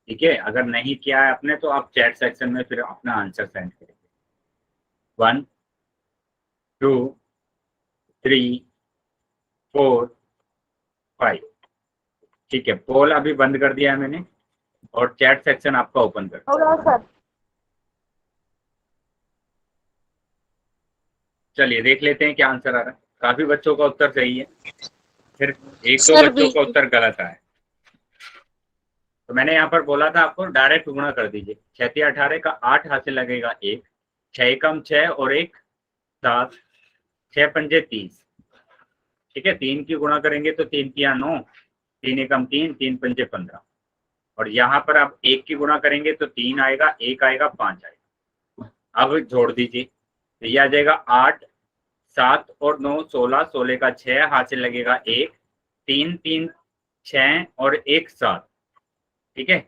Speaker 1: ठीक है, अगर नहीं किया है आपने तो आप चैट सेक्शन में फिर अपना आंसर सेंड करेंगे। 1 2 3 4 5। ठीक है, पोल अभी बंद कर दिया है मैंने और चैट सेक्शन आपका ओपन कर दिया।
Speaker 5: हो गया सर।
Speaker 1: चलिए देख लेते हैं क्या आंसर आ रहा है। काफी बच्चों का उत्तर सही है, सिर्फ 1-2
Speaker 2: सर
Speaker 1: बच्चों
Speaker 2: भी
Speaker 1: का उत्तर गलत आया है। तो मैंने यहाँ पर बोला था आपको डायरेक्ट गुणा कर दीजिए। 6 18 का 8 हासिल लगेगा 1, 6 कम 6 और 1 7, 6 पंजे 30। ठीक है, 3 की गुणा करेंगे तो 3 तिया 9, 3 एकम 3, 3 पंजे 15। और यहाँ पर आप 1 की गुणा करेंगे तो 3 आएगा, 1 आएगा, 5 आएगा। अब जोड़ दीजिए तो ये आ जाएगा 8 7 और 9 16, 16 का 6 हासिल लगेगा 1, 3 3 6 और 1 7। ठीक है,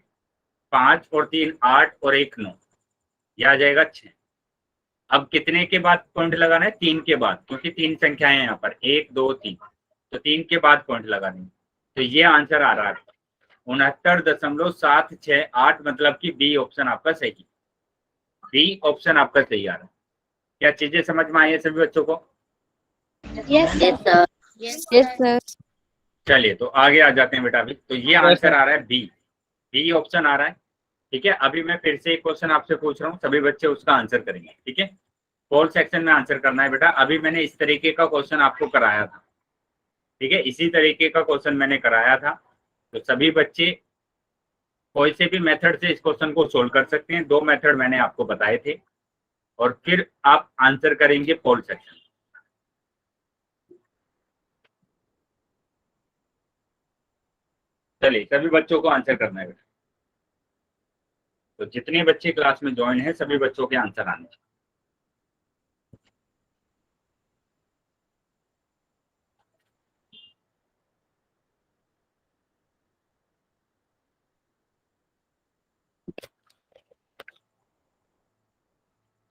Speaker 1: 5 और 3 8 और 1 9, यह आ जाएगा 6। अब कितने के बाद पॉइंट लगाना है? 3 के बाद, क्योंकि 3 संख्याएं हैं यहाँ पर 1 2 3, तो 3 के बाद पॉइंट लगाने। तो ये आंसर आ रहा है 69.768, मतलब कि बी ऑप्शन आपका सही। बी ऑप्शन आपका सही आ रहा है। क्या चीजें समझ में आई है सभी बच्चों को?
Speaker 4: Yes sir.
Speaker 3: Yes sir.
Speaker 1: चलिए तो आगे आ जाते हैं बेटा। अभी तो ये आंसर आ रहा है बी ऑप्शन आ रहा है। ठीक है, अभी मैं फिर से एक क्वेश्चन आपसे पूछ रहा हूँ, सभी बच्चे उसका आंसर करेंगे। ठीक है, पोल सेक्शन में आंसर करना है बेटा। अभी मैंने इस तरीके का क्वेश्चन आपको कराया था। ठीक है, इसी तरीके का क्वेश्चन मैंने कराया था, तो सभी बच्चे कोई से भी मेथड से इस क्वेश्चन को सोल्व कर सकते हैं। 2 मेथड मैंने आपको बताए थे और फिर आप आंसर करेंगे पोल सेक्शन। चलिए सभी बच्चों को आंसर करना है बेटा। तो जितने बच्चे क्लास में ज्वाइन हैं सभी बच्चों के आंसर आने चाहिए।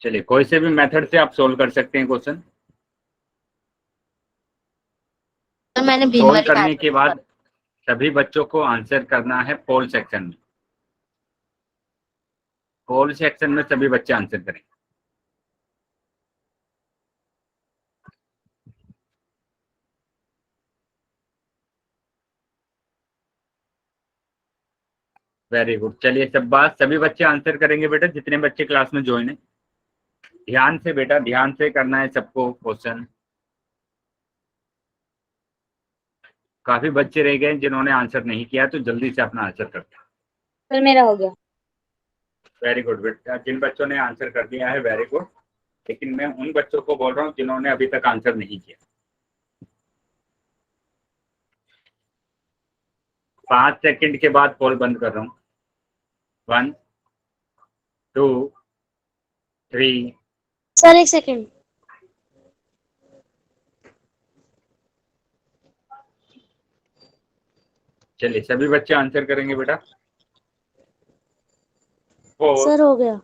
Speaker 1: चलिए कोई से भी मेथड से आप सोल्व कर सकते हैं क्वेश्चन।
Speaker 4: सर मैंने बीन
Speaker 1: सोल्व
Speaker 4: वाली
Speaker 1: करने के बाद सभी बच्चों को आंसर करना है पोल सेक्शन में। होल सेक्शन में सभी बच्चे आंसर करेंगे। Very good. चलिए सभी बच्चे आंसर करेंगे बेटा, जितने बच्चे क्लास में ज्वाइन है। ध्यान से बेटा, ध्यान से करना है सबको क्वेश्चन। काफी बच्चे रह गए जिन्होंने आंसर नहीं किया, तो जल्दी से अपना आंसर करते हैं।
Speaker 4: सर मेरा हो गया।
Speaker 1: वेरी गुड बेटा, जिन बच्चों ने आंसर कर दिया है वेरी गुड, लेकिन मैं उन बच्चों को बोल रहा हूँ जिन्होंने अभी तक आंसर नहीं किया। 5 सेकंड के बाद कॉल बंद कर रहा हूँ। 1 2 3।
Speaker 2: सर एक सेकंड।
Speaker 1: चलिए सभी बच्चे आंसर करेंगे बेटा। 4
Speaker 2: सर हो गया।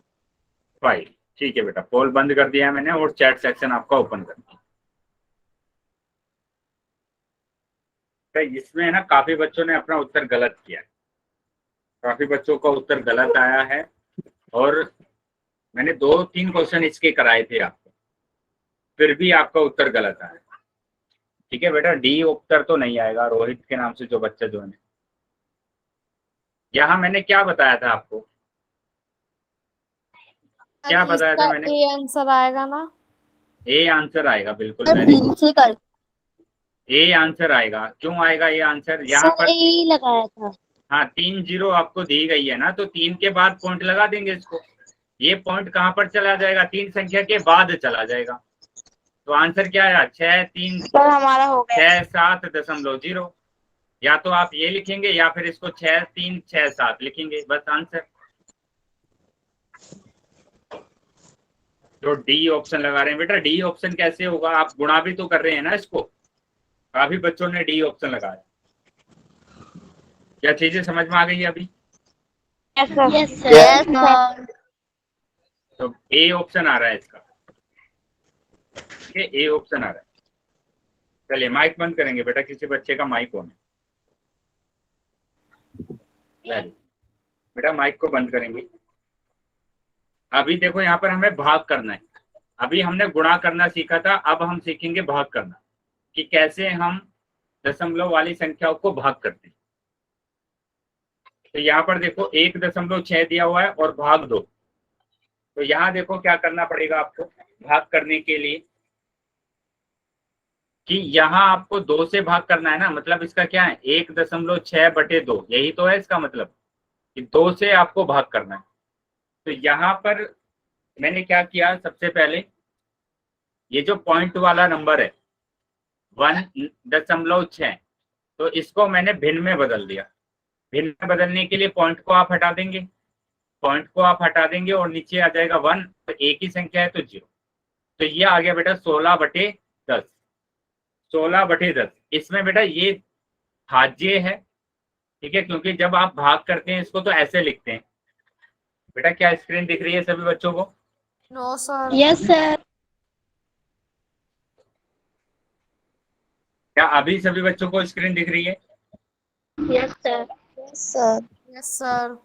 Speaker 1: 5। ठीक है बेटा, कॉल बंद कर दिया मैंने और चैट सेक्शन आपका ओपन कर दिया। इसमें ना काफी बच्चों ने अपना उत्तर गलत किया है, काफी बच्चों का उत्तर गलत आया है, और मैंने 2-3 क्वेश्चन इसके कराए थे आपको, फिर भी आपका उत्तर गलत आया। ठीक है बेटा, डी उत्तर तो नहीं आएगा। रोहित के नाम से जो बच्चा जो है, यहाँ मैंने क्या बताया था आपको, क्या बताया था मैंने?
Speaker 3: ए आंसर आएगा ना?
Speaker 1: ए आंसर आएगा, बिल्कुल। ए आंसर आएगा। क्यों आएगा ए आंसर? यहाँ
Speaker 2: सर
Speaker 1: पर
Speaker 2: यही लगाया था।
Speaker 1: हाँ 3 0 आपको दी गई है ना, तो 3 के बाद पॉइंट लगा देंगे इसको। ये पॉइंट कहाँ पर चला जाएगा? 3 संख्या के बाद चला जाएगा। तो आंसर क्या आया? 6 3
Speaker 5: सर हमारा हो गया।
Speaker 1: 67.0। या तो आप ये लिखेंगे या फिर इसको 6 3 6 7 लिखेंगे, बस आंसर। तो डी ऑप्शन लगा रहे हैं बेटा। डी ऑप्शन कैसे होगा? आप गुणा भी तो कर रहे हैं ना इसको। काफी बच्चों ने डी ऑप्शन लगाया। क्या चीजें समझ में आ गई अभी?
Speaker 5: Yes sir.
Speaker 2: Yes
Speaker 4: yes
Speaker 2: sir.
Speaker 4: Sir.
Speaker 1: तो ए ऑप्शन आ रहा है इसका। ठीक है, ए ऑप्शन आ रहा है। चलिए माइक बंद करेंगे बेटा, किसी बच्चे का माइक ऑन है। बेटा माइक को बंद करेंगे। अभी देखो यहाँ पर हमें भाग करना है। अभी हमने गुणा करना सीखा था, अब हम सीखेंगे भाग करना, कि कैसे हम दशमलव वाली संख्याओं को भाग करते हैं। तो यहाँ पर देखो 1.6 दिया हुआ है और भाग 2। तो यहाँ देखो क्या करना पड़ेगा आपको भाग करने के लिए, कि यहाँ आपको 2 से भाग करना है ना। मतलब इसका क्या है? 1.6/2, यही तो है इसका मतलब, कि 2 से आपको भाग करना है। तो यहाँ पर मैंने क्या किया, सबसे पहले ये जो पॉइंट वाला नंबर है 1.6, तो इसको मैंने भिन्न में बदल दिया। भिन्न में बदलने के लिए पॉइंट को आप हटा देंगे, पॉइंट को आप हटा देंगे और नीचे आ जाएगा 1, तो एक ही संख्या है तो 0। तो ये आ गया बेटा 16/10। 16/10 इसमें बेटा ये भाज्य है। ठीक है, क्योंकि जब आप भाग करते हैं इसको तो ऐसे लिखते हैं। बेटा क्या स्क्रीन दिख रही है सभी बच्चों को?
Speaker 3: No sir.
Speaker 2: Yes sir.
Speaker 1: क्या अभी सभी बच्चों को स्क्रीन दिख रही है?
Speaker 4: Yes sir.
Speaker 5: Yes sir.
Speaker 3: Yes sir.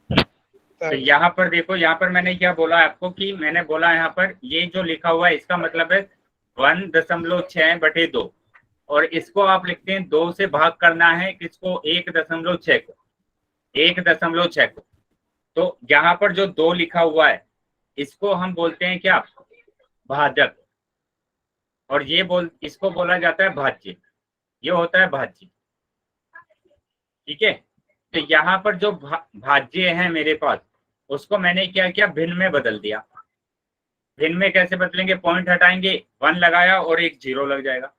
Speaker 1: तो यहाँ पर देखो, यहाँ पर मैंने क्या बोला आपको, कि मैंने बोला यहाँ पर ये जो लिखा हुआ है इसका मतलब है 1.6/2, और इसको आप लिखते हैं 2 से भाग करना है किसको? 1.6 को। 1.6 को। तो यहाँ पर जो 2 लिखा हुआ है इसको हम बोलते हैं क्या? भाजक। और ये इसको बोला जाता है भाज्य। ये होता है भाज्य। ठीक है, तो यहाँ पर जो भाज्य है मेरे पास, उसको मैंने क्या किया? भिन्न में बदल दिया। भिन्न में कैसे बदलेंगे? पॉइंट हटाएंगे, 1 लगाया और एक 0 लग जाएगा।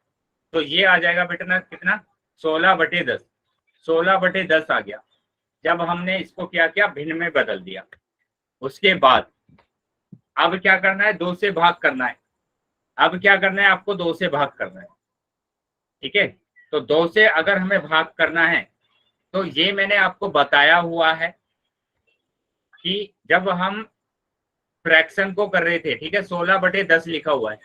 Speaker 1: तो ये आ जाएगा बेटा कितना? 16/10। 16/10 आ गया जब हमने इसको क्या किया? भिन्न में बदल दिया। उसके बाद अब क्या करना है? 2 से भाग करना है। अब क्या करना है आपको? 2 से भाग करना है। ठीक है, तो 2 से अगर हमें भाग करना है तो ये मैंने आपको बताया हुआ है कि जब हम फ्रैक्शन को कर रहे थे, ठीक है, 16/10 लिखा हुआ है,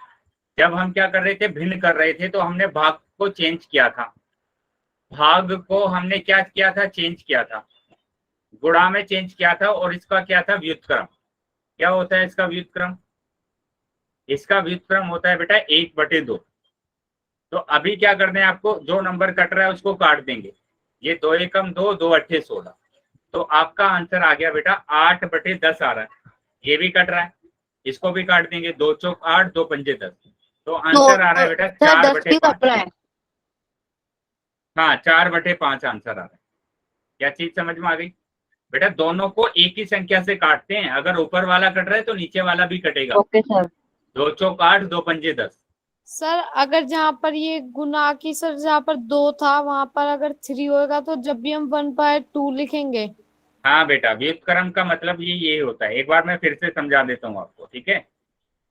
Speaker 1: जब हम क्या कर रहे थे? भिन्न कर रहे थे, तो हमने भाग को चेंज किया था। भाग को हमने क्या किया था? चेंज किया था, गुणा में चेंज किया था, और इसका क्या था? व्युत्क्रम। क्या होता है इसका व्युत्क्रम? इसका व्युत्क्रम होता है बेटा 1/2। तो अभी क्या करना है आपको, जो नंबर कट रहा है उसको काट देंगे। ये 2 एकम 2, 2 अट्ठे 16। तो आपका आंसर आ गया बेटा 8/10 आ रहा है। ये भी कट रहा है, इसको भी काट देंगे। 2 चौक 8, 2 पंजे 10। तो आंसर आ रहा है बेटा 4/5। हाँ 4/5 आंसर आ रहा है। क्या चीज समझ में आ गई बेटा? दोनों को एक ही संख्या से काटते हैं। अगर ऊपर वाला कट रहा है तो नीचे वाला भी कटेगा।
Speaker 4: Okay sir.
Speaker 1: 2 चौक 8, 2 पंजे 10।
Speaker 3: सर अगर जहाँ पर ये गुना की, सर जहाँ पर 2 था वहां पर अगर 3 होएगा तो जब भी हम 1/2 लिखेंगे।
Speaker 1: हाँ बेटा, व्युत्क्रम का मतलब ये होता है। एक बार मैं फिर से समझा देता हूँ आपको, ठीक है?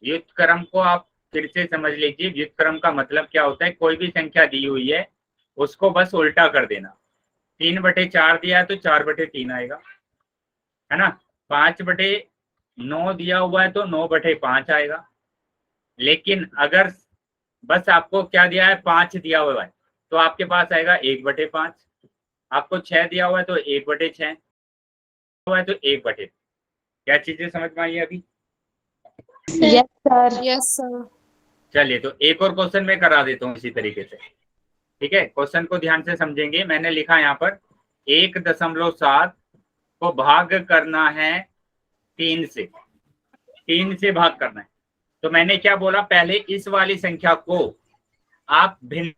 Speaker 1: व्युत्क्रम को आप फिर से समझ लीजिए। व्युत्क्रम का मतलब क्या होता है, कोई भी संख्या दी हुई है उसको बस उल्टा कर देना। 3/4 दिया है तो 4/3 आएगा, है ना? 5/9 दिया हुआ है तो 9/5 आएगा। लेकिन अगर बस आपको क्या दिया है, 5 दिया हुआ है तो आपके पास आएगा 1/5। आपको 6 दिया हुआ है तो 1/6 हुआ है तो 1/3। क्या चीजें समझ में आई अभी?
Speaker 4: Yes sir.
Speaker 3: Yes sir.
Speaker 1: चलिए तो एक और क्वेश्चन मैं करा देता हूँ इसी तरीके से, ठीक है? क्वेश्चन को ध्यान से समझेंगे। मैंने लिखा यहाँ पर 1.7 को भाग करना है 3 से। 3 से भाग करना है। तो मैंने क्या बोला, पहले इस वाली संख्या को आप भिन्न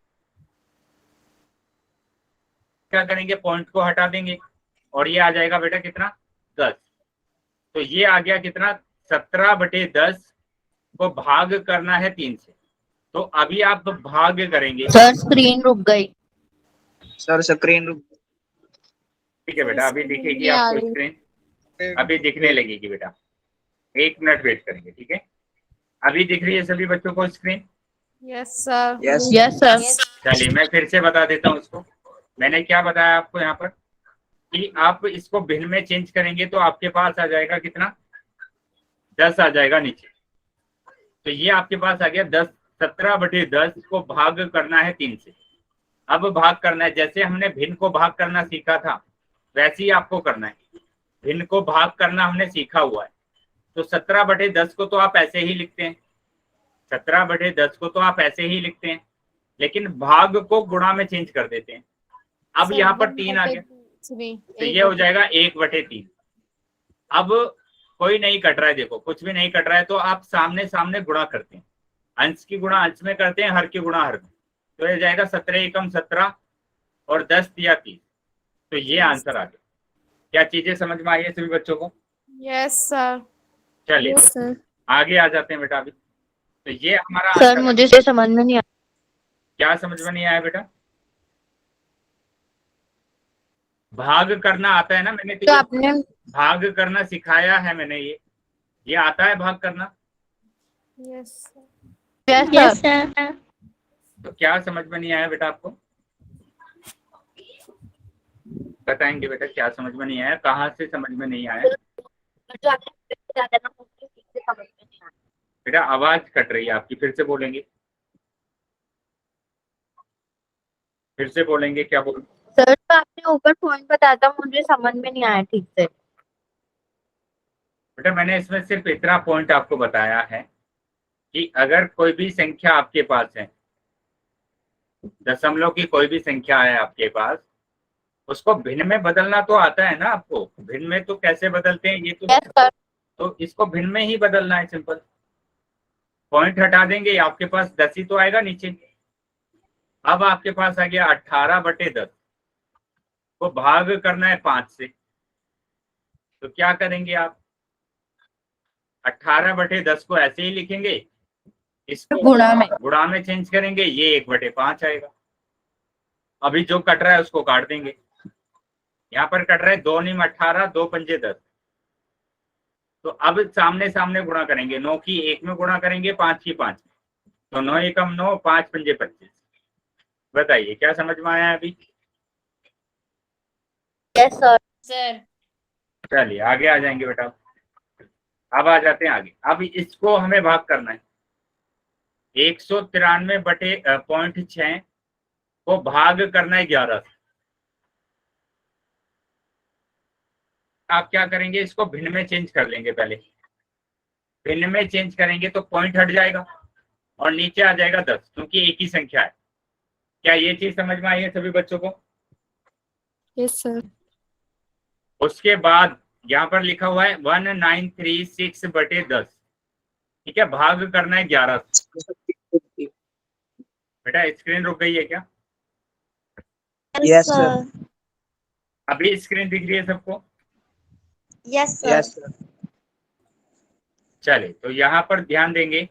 Speaker 1: क्या करेंगे, पॉइंट को हटा देंगे और ये आ जाएगा बेटा कितना, 10। तो ये आ गया कितना, 17/10 को भाग करना है 3 से। तो अभी आप भाग करेंगे।
Speaker 4: सर स्क्रीन रुक गई।
Speaker 6: सर स्क्रीन रुक।
Speaker 1: ठीक है बेटा, अभी दिखेगी
Speaker 3: ये आ
Speaker 1: आपको
Speaker 3: रही।
Speaker 1: स्क्रीन, अभी दिखने लगेगी बेटा। 1 मिनट वेट करेंगे, ठीक है? अभी दिख रही है सभी बच्चों को screen?
Speaker 3: Yes sir.
Speaker 6: Yes
Speaker 4: yes sir.
Speaker 1: चलिए मैं फिर से बता देता हूँ उसको। मैंने क्या बताया आपको यहाँ पर कि आप इसको भिन्न में चेंज करेंगे तो आपके पास आ जाएगा कितना, 10 आ जाएगा नीचे। तो ये आपके पास आ गया 10। 17/10 को भाग करना है 3 से। अब भाग करना है, जैसे हमने भिन्न को भाग करना सीखा था वैसे ही आपको करना है। भिन्न को भाग करना हमने सीखा हुआ है। तो 17/10 को तो आप ऐसे ही लिखते हैं, 17/10 को तो आप ऐसे ही लिखते हैं, लेकिन भाग को गुणा में चेंज कर देते हैं। अब यहाँ पर 3 आ गया तो ये हो जाएगा 1/3। अब कोई नहीं कट रहा है, देखो कुछ भी नहीं कट रहा है, तो आप सामने सामने गुणा करते हैं। अंश की गुणा अंश में करते हैं, हर की गुणा हर में। तो ये जाएगा 17 एकम 17 और 10 दिया 30। तो ये आंसर आ गया। क्या चीजें समझ में आई है सभी बच्चों को?
Speaker 3: Yes sir.
Speaker 1: चलिए
Speaker 2: यस सर।
Speaker 1: आगे आ जाते हैं बेटा। अभी तो ये हमारा
Speaker 4: सर
Speaker 1: आंसर।
Speaker 4: मुझे से समझ में नहीं आया।
Speaker 1: क्या समझ में नहीं आया बेटा? भाग करना आता है ना, मैंने
Speaker 4: तो आपने
Speaker 1: भाग करना सिखाया है मैंने। ये आता है भाग करना।
Speaker 3: Yes
Speaker 4: yes sir.
Speaker 1: तो क्या समझ में नहीं आया बेटा आपको? बताएंगे बेटा क्या समझ में नहीं आया, कहाँ से समझ में नहीं आया? बेटा आवाज कट रही है आपकी, फिर से बोलेंगे? फिर से बोलेंगे, क्या बोल?
Speaker 4: सर तो आपने ऊपर पॉइंट बताया था, मुझे समझ में नहीं आया ठीक से।
Speaker 1: बेटा मैंने इसमें सिर्फ इतना पॉइंट आपको बताया है कि अगर कोई भी संख्या आपके पास है, दशमलव की कोई भी संख्या है आपके पास, उसको भिन्न में बदलना तो आता है ना आपको। भिन्न में तो कैसे बदलते हैं ये
Speaker 4: यस सर।
Speaker 1: तो इसको भिन्न में ही बदलना है, सिंपल। पॉइंट हटा देंगे, आपके पास 10 ही तो आएगा नीचे। अब आपके पास आ गया 18/10 को भाग करना है 5 से। तो क्या करेंगे आप, 18/10 को ऐसे ही लिखेंगे, इसको गुणा में चेंज करेंगे, ये 1/5 आएगा। अभी जो कट रहा है उसको काट देंगे। यहाँ पर कट रहा है 2 नीम 18, 2 पंजे 10। तो अब सामने सामने गुणा करेंगे, 9 की 1 में गुणा करेंगे, 5 की 5 में। तो 9 एकम 9, 5 पंजे 25। बताइए क्या समझ में आया अभी?
Speaker 4: Yes sir.
Speaker 1: चलिए आगे आ जाएंगे बेटा। अब आ जाते हैं आगे। अब इसको हमें भाग करना है। 193/0.6 को भाग करना है 11 से। आप क्या करेंगे, इसको भिन्न में चेंज कर लेंगे पहले। भिन्न में चेंज करेंगे तो पॉइंट हट जाएगा और नीचे आ जाएगा 10, क्योंकि एक ही संख्या है। क्या ये चीज समझ में आई है सभी बच्चों को?
Speaker 3: Yes sir.
Speaker 1: उसके बाद यहाँ पर लिखा हुआ है 1936/10, ठीक है, भाग करना है 11 से। बेटा स्क्रीन रुक गई है क्या?
Speaker 6: Yes, sir.
Speaker 1: अभी स्क्रीन दिख रही है सबको?
Speaker 5: Yes sir.
Speaker 6: Yes, sir.
Speaker 1: चले, तो यहाँ पर ध्यान देंगे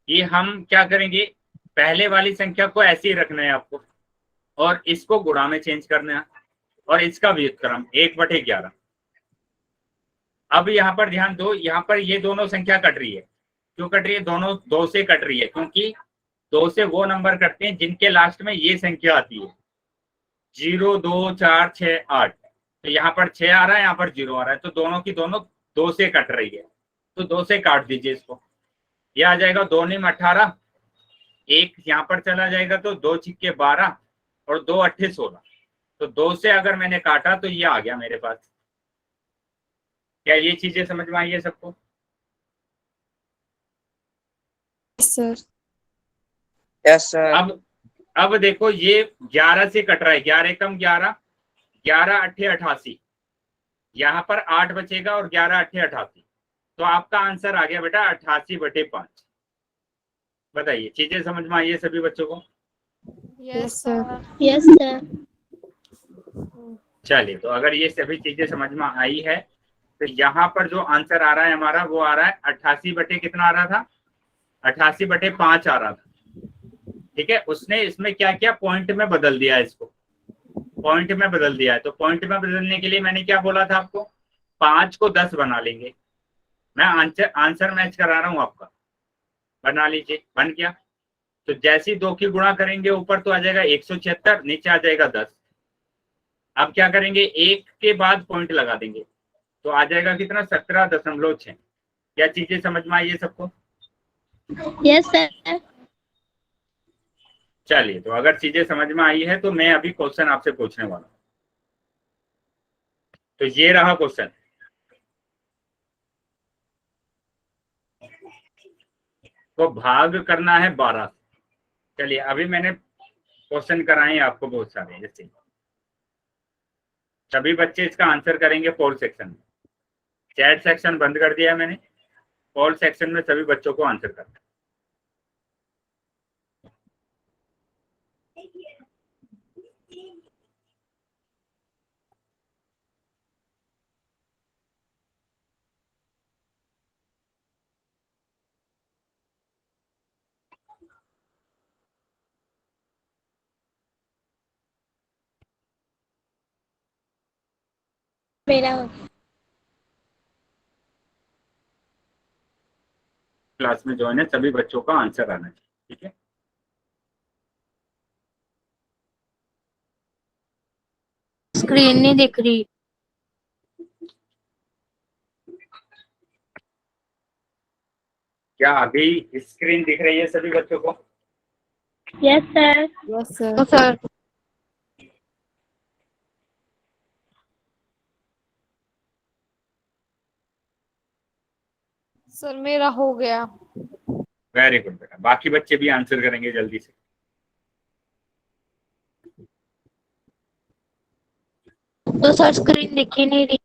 Speaker 1: कि हम क्या करेंगे, पहले वाली संख्या को ऐसे ही रखना है आपको, और इसको गुणा में चेंज करना है, और इसका व्युत्क्रम 1/11। अब यहाँ पर ध्यान दो, यहाँ पर ये दोनों संख्या कट रही है। क्यों कट रही है? दोनों 2 से कट रही है, क्योंकि 2 से वो नंबर कटते हैं जिनके लास्ट में ये संख्या आती है 0, 2, 4, 6, 8। तो यहाँ पर 6 आ रहा है, यहाँ पर 0 आ रहा है, तो दोनों की दोनों 2 से कट रही है, तो 2 से काट दीजिए इसको। ये आ जाएगा 2 9 18, 1 यहाँ पर चला जाएगा, तो 2 छिक्के 12 और 2 8 16। तो 2 से अगर मैंने काटा तो ये आ गया मेरे पास। क्या ये चीजें समझ में आई है सबको?
Speaker 3: Yes sir.
Speaker 6: Yes, sir.
Speaker 1: अब देखो, ये 11 से कट रहा है, 11 कम 11, 11 8 88, यहाँ पर 8 बचेगा और 11 8 88, तो आपका आंसर आ गया बेटा 88/5। बताइए, चीजें समझ में आई है सभी बच्चों को?
Speaker 3: Yes sir.
Speaker 2: Yes sir.
Speaker 1: चलिए, तो अगर ये सभी चीजें समझ में आई है तो यहाँ पर जो आंसर आ रहा है हमारा, वो आ रहा है 88 बटे कितना आ रहा था? 88/5 आ रहा था। ठीक है, उसने इसमें क्या किया, पॉइंट में बदल दिया इसको, पॉइंट में बदल दिया है। तो पॉइंट में बदलने के लिए मैंने क्या बोला था आपको, 5 को 10 बना लेंगे। मैं आंसर मैच करा रहा हूँ आपका, बना लीजिए। बन गया? तो जैसी 2 की गुणा करेंगे ऊपर तो आ जाएगा 176, नीचे आ जाएगा 10। अब क्या करेंगे, 1 के बाद पॉइंट लगा देंगे, तो आ जाएगा कितना, 17.6। क्या चीजें समझ में आई है सबको?
Speaker 2: Yes sir.
Speaker 1: चलिए, तो अगर चीजें समझ में आई है तो मैं अभी क्वेश्चन आपसे पूछने वाला हूं। तो ये रहा क्वेश्चन। तो भाग करना है 12। चलिए, अभी मैंने क्वेश्चन कराए आपको बहुत सारे, जैसे सभी बच्चे इसका आंसर करेंगे पोल सेक्शन में। चैट सेक्शन बंद कर दिया मैंने, पोल सेक्शन में सभी बच्चों को आंसर करना है।
Speaker 2: मेरा
Speaker 1: क्लास में ज्वाइन है सभी बच्चों का आंसर आना चाहिए, ठीक है?
Speaker 4: स्क्रीन नहीं दिख रही।
Speaker 1: क्या अभी स्क्रीन दिख रही है सभी बच्चों को?
Speaker 2: Yes sir.
Speaker 3: Yes sir.
Speaker 4: तो सर
Speaker 3: सर मेरा हो गया।
Speaker 1: वेरी गुड बेटा, बाकी बच्चे भी आंसर करेंगे जल्दी से।
Speaker 4: तो सर स्क्रीन दिख ही नहीं रही।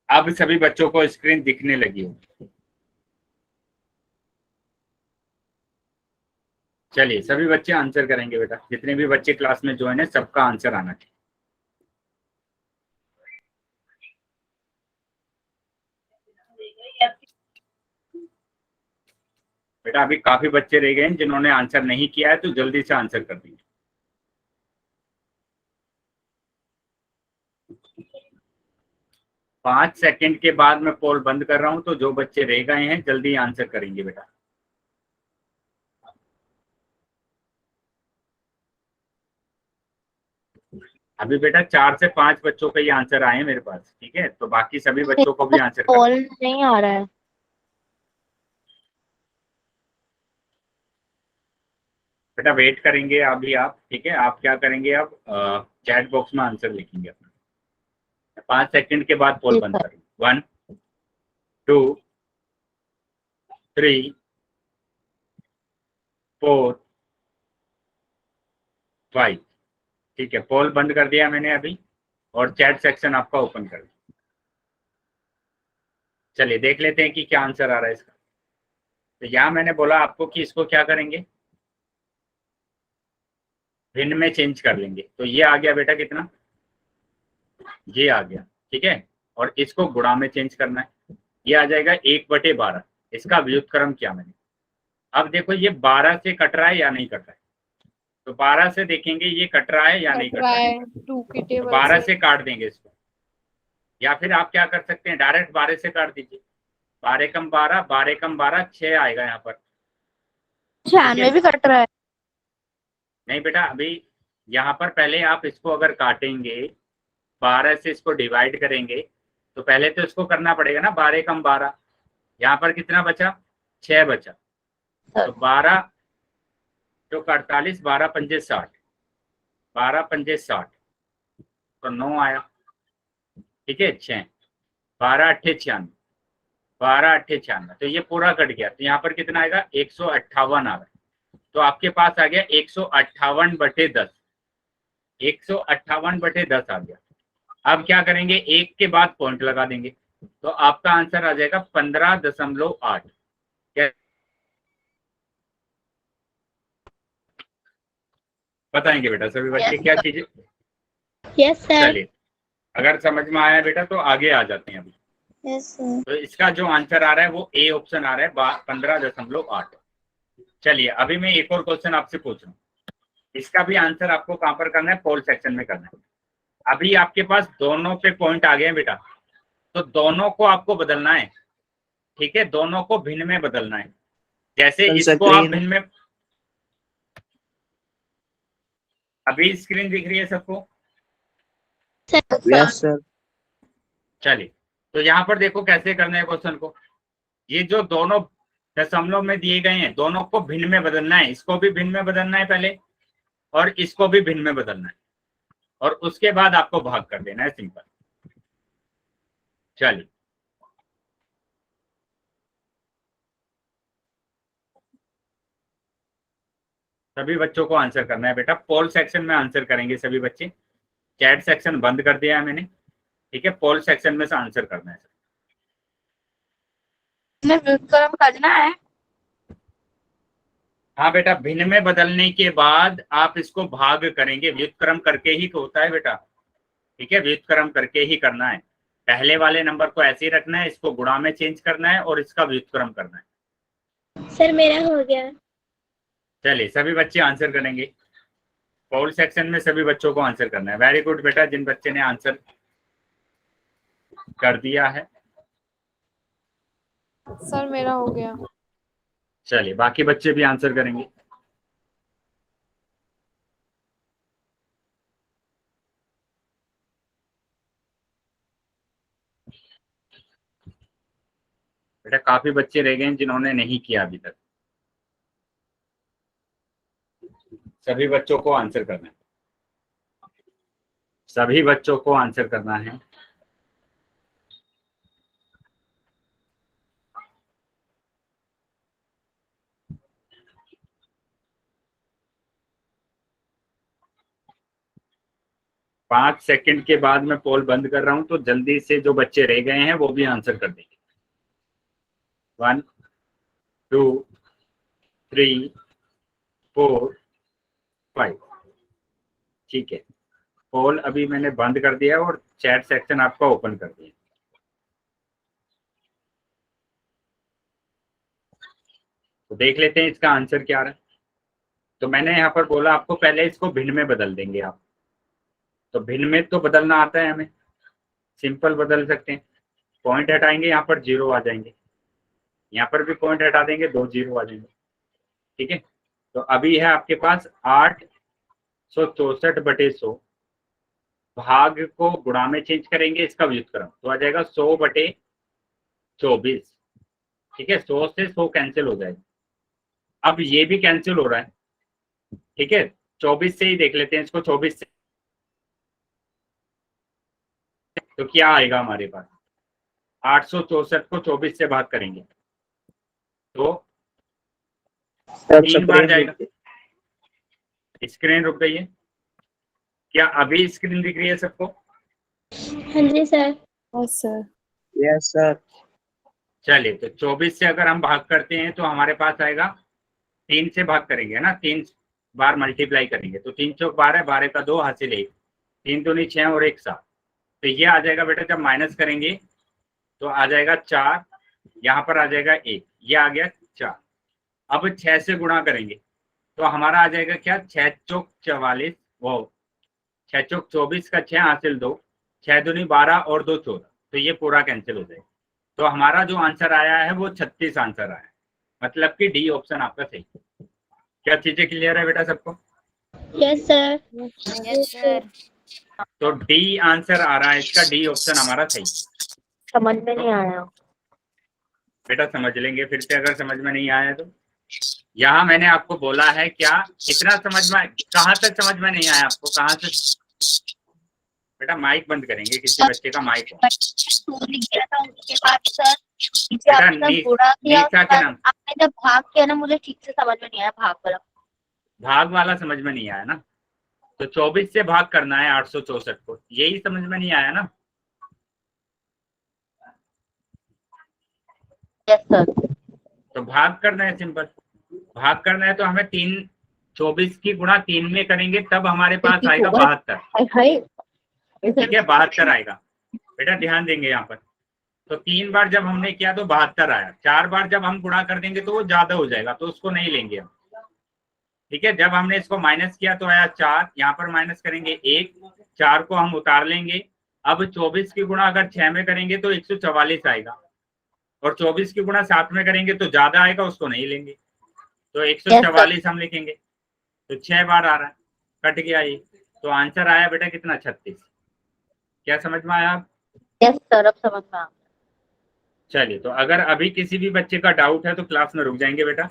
Speaker 1: अब सभी बच्चों को स्क्रीन दिखने लगी होगी। चलिए, सभी बच्चे आंसर करेंगे बेटा, जितने भी बच्चे क्लास में ज्वाइन है सबका आंसर आना चाहिए। बेटा अभी काफी बच्चे रह गए हैं जिन्होंने आंसर नहीं किया है, तो जल्दी से आंसर कर देंगे। पांच सेकंड के बाद मैं पोल बंद कर रहा हूं, तो जो बच्चे रह गए हैं जल्दी आंसर करेंगे बेटा। अभी बेटा 4 से 5 बच्चों का ये आंसर आए हैं मेरे पास, ठीक है? तो बाकी सभी बच्चों को भी आंसर करना
Speaker 4: कॉल
Speaker 1: है।
Speaker 4: नहीं आ रहा है।
Speaker 1: बेटा वेट करेंगे अभी आप, ठीक है? आप क्या करेंगे, अब चैट बॉक्स में आंसर लिखेंगे अपना। 5 सेकंड के बाद पोल बंद करेंगे। 1 2 3 4 5। ठीक है, पोल बंद कर दिया मैंने अभी और चैट सेक्शन आपका ओपन कर दिया। चलिए देख लेते हैं कि क्या आंसर आ रहा है इसका। तो यहाँ मैंने बोला आपको कि इसको क्या करेंगे, भिन्न में चेंज कर लेंगे। तो ये आ गया बेटा कितना, ये आ गया। ठीक है, और इसको गुणा में चेंज करना है, ये आ जाएगा 1/12। इसका व्युत्क्रम किया मैंने। अब देखो ये 12 से कट रहा है या नहीं कट रहा है, तो 12 से देखेंगे ये कट रहा है या नहीं
Speaker 3: कट
Speaker 1: कट
Speaker 3: रहा
Speaker 1: रहा है।
Speaker 3: है 2 की
Speaker 1: तो
Speaker 3: टेबल
Speaker 1: 12
Speaker 3: से।
Speaker 1: से काट देंगे इसको, या फिर आप क्या कर सकते हैं, डायरेक्ट 12 से काट दीजिए। 12 कम 12, 12 कम 12, 6 आएगा यहाँ पर।
Speaker 4: 96 भी कट रहा है।
Speaker 1: नहीं बेटा, अभी यहाँ पर पहले आप इसको अगर काटेंगे, 12 से इसको डिवाइड करेंगे, तो पहले तो इसको करना पड़ेगा ना। 12 कम 12, यहाँ पर कितना बचा, 6 बचा। तो 12 तो 48, 12 पंजे 60, 12 पंजे 60, तो 9 आया। ठीक है, 6, 12 अट्ठे 96, 12 अट्ठे 96, तो ये पूरा कट गया। तो यहाँ पर कितना आएगा, 158 आ रहा है। तो आपके पास आ गया 158/10, 158/10 आ गया। अब क्या करेंगे, एक के बाद पॉइंट लगा देंगे, तो आपका आंसर आ जाएगा 15.8। बताएंगे बेटा सभी बच्चे क्या चीजें।
Speaker 5: Yes, sir.
Speaker 1: चलिए, अगर समझ में आया बेटा तो आगे आ जाते हैं अभी।
Speaker 5: Yes, sir.
Speaker 1: तो इसका जो आंसर आ रहा है वो ए ऑप्शन आ रहा है, 15.8। चलिए अभी मैं एक और क्वेश्चन आपसे पूछ रहा हूँ, इसका भी आंसर आपको कहाँ पर करना है, पोल सेक्शन में करना है। अभी आपके पास दोनों पे पॉइंट आ गए हैं बेटा, तो दोनों को आपको बदलना है। ठीक है, दोनों को भिन्न में बदलना है। जैसे इसको आप भिन्न में, अभी स्क्रीन दिख रही है सबको।
Speaker 6: Yes, sir.
Speaker 1: चलिए, तो यहाँ पर देखो कैसे करना है क्वेश्चन को। ये जो दोनों दशमलव में दिए गए हैं, दोनों को भिन्न में बदलना है। इसको भी भिन्न में बदलना है पहले, और इसको भी भिन्न में बदलना है, और उसके बाद आपको भाग कर देना है, सिंपल। चलिए, सभी बच्चों को आंसर करना है बेटा। पोल सेक्शन में आंसर करेंगे सभी बच्चे। चैट सेक्शन बंद कर दिया है मैंने। ठीक है, पोल सेक्शन में से आंसर करना है।
Speaker 4: व्युत्क्रम करना है।
Speaker 1: हाँ बेटा, भिन्न में बदलने के बाद आप इसको भाग करेंगे, व्युत्क्रम करके ही होता है बेटा। ठीक है, व्युत्क्रम करके ही करना है। पहले वाले नंबर को ऐसे ही रखना है, इसको गुणा में चेंज करना है और इसका व्युत्क्रम करना है।
Speaker 5: सर मेरा हो गया।
Speaker 1: चलिए सभी बच्चे आंसर करेंगे। पोल सेक्शन में सभी बच्चों को आंसर करना है। वेरी गुड बेटा, जिन बच्चे ने आंसर कर दिया है।
Speaker 3: सर मेरा हो गया।
Speaker 1: चलिए बाकी बच्चे भी आंसर करेंगे। बेटा काफी बच्चे रह गए हैं जिन्होंने नहीं किया अभी तक। सभी बच्चों को आंसर करना है, सभी बच्चों को आंसर करना है। पांच सेकंड के बाद मैं पोल बंद कर रहा हूं, तो जल्दी से जो बच्चे रह गए हैं वो भी आंसर कर देंगे। 1 2 3 4 5। ठीक है, पोल अभी मैंने बंद कर दिया और चैट सेक्शन आपका ओपन कर दिया। तो देख लेते हैं इसका आंसर क्या आ रहा है। तो मैंने यहाँ पर बोला आपको पहले इसको भिन्न में बदल देंगे आप। तो भिन्न में तो बदलना आता है हमें, सिंपल बदल सकते हैं। पॉइंट हटाएंगे, यहाँ पर 0 आ जाएंगे। यहाँ पर भी पॉइंट हटा देंगे, 2 0 आ जाएंगे। ठीक है, तो अभी है आपके पास 864/100। भाग को गुणा में चेंज करेंगे, इसका व्युत्क्रम तो आ जाएगा 100/24। ठीक है, 100 से 100 कैंसिल हो जाएगा। अब ये भी कैंसिल हो रहा है। ठीक है, 24 से ही देख लेते हैं इसको। 24 से तो क्या आएगा हमारे पास, 864 को 24 से भाग करेंगे तो
Speaker 6: सर
Speaker 1: 3 बार
Speaker 6: स्क्रीन
Speaker 1: जाएगा। स्क्रीन रुक गई है क्या? अभी स्क्रीन दिख रही है सबको?
Speaker 5: हाँ जी sir.
Speaker 3: Yes sir.
Speaker 6: Yes sir.
Speaker 1: चलिए, तो 24 से अगर हम भाग करते हैं तो हमारे पास आएगा, 3 से भाग करेंगे ना, 3 बार मल्टीप्लाई करेंगे तो 3 चौक 12, 12 का 2 हासिल 1, 3 दूनी 6 और 1 7। तो ये आ जाएगा बेटा, जब माइनस करेंगे तो आ जाएगा 4, यहाँ पर आ जाएगा 1, ये आ गया 4। अब 6 से गुणा करेंगे तो हमारा आ जाएगा क्या, 6 चौक 44, वो 6 चौक 24 का 6 हासिल 2, 6 दूनी 12 और 2 14, तो ये पूरा कैंसिल हो जाएगा। तो हमारा जो आंसर आया है वो 36 आंसर आया है, मतलब कि डी ऑप्शन आपका सही। क्या चीजें क्लियर है बेटा सबको?
Speaker 5: Yes sir.
Speaker 2: Yes sir.
Speaker 1: तो डी आंसर आ रहा है इसका, डी ऑप्शन हमारा सही।
Speaker 4: समझ में नहीं आया।
Speaker 1: बेटा समझ लेंगे फिर से, अगर समझ में नहीं आया तो। यहाँ मैंने आपको बोला है क्या, इतना समझ में, कहाँ तक समझ में नहीं आया आपको, कहाँ से? बेटा माइक बंद करेंगे, किसी बच्चे का माइक हो।
Speaker 4: लिख दिया था उसके बाद सर,
Speaker 1: बेटा
Speaker 4: आपने जब गुणा किया
Speaker 1: नीचा के नाम,
Speaker 4: आपने जब भाग किया ना, मुझे ठीक से समझ में नहीं आया भाग वाला।
Speaker 1: भाग वाला समझ में नहीं आया ना, तो 24 से भाग करना है 864 को, यही समझ में नहीं आया ना।
Speaker 4: Yes sir.
Speaker 1: तो भाग करना है, सिंपल भाग करना है, तो हमें 24 की गुणा 3 में करेंगे तब हमारे पास आएगा 72। ठीक है, 72 आएगा। बेटा ध्यान देंगे यहाँ पर, तो 3 बार जब हमने किया तो 72 आया, 4 बार जब हम गुणा कर देंगे तो वो ज्यादा हो जाएगा, तो उसको नहीं लेंगे हम। ठीक है, जब हमने इसको माइनस किया तो आया 4, यहाँ पर माइनस करेंगे 1, 4 को हम उतार लेंगे। अब 24 की गुणा अगर 6 में करेंगे तो 144 आएगा, और 24 की गुणा 7 में करेंगे तो ज्यादा आएगा, उसको नहीं लेंगे, तो 144 हम लिखेंगे। तो 6 बार आ रहा है, कट गया ये, तो आंसर आया बेटा कितना, 36। क्या समझ में आया आप?
Speaker 4: यस सर, अब समझ में आ।
Speaker 1: चलिए, तो अगर अभी किसी भी बच्चे का डाउट है तो क्लास में रुक जाएंगे बेटा।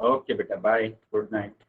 Speaker 1: ओके बेटा, बाय, गुड नाइट।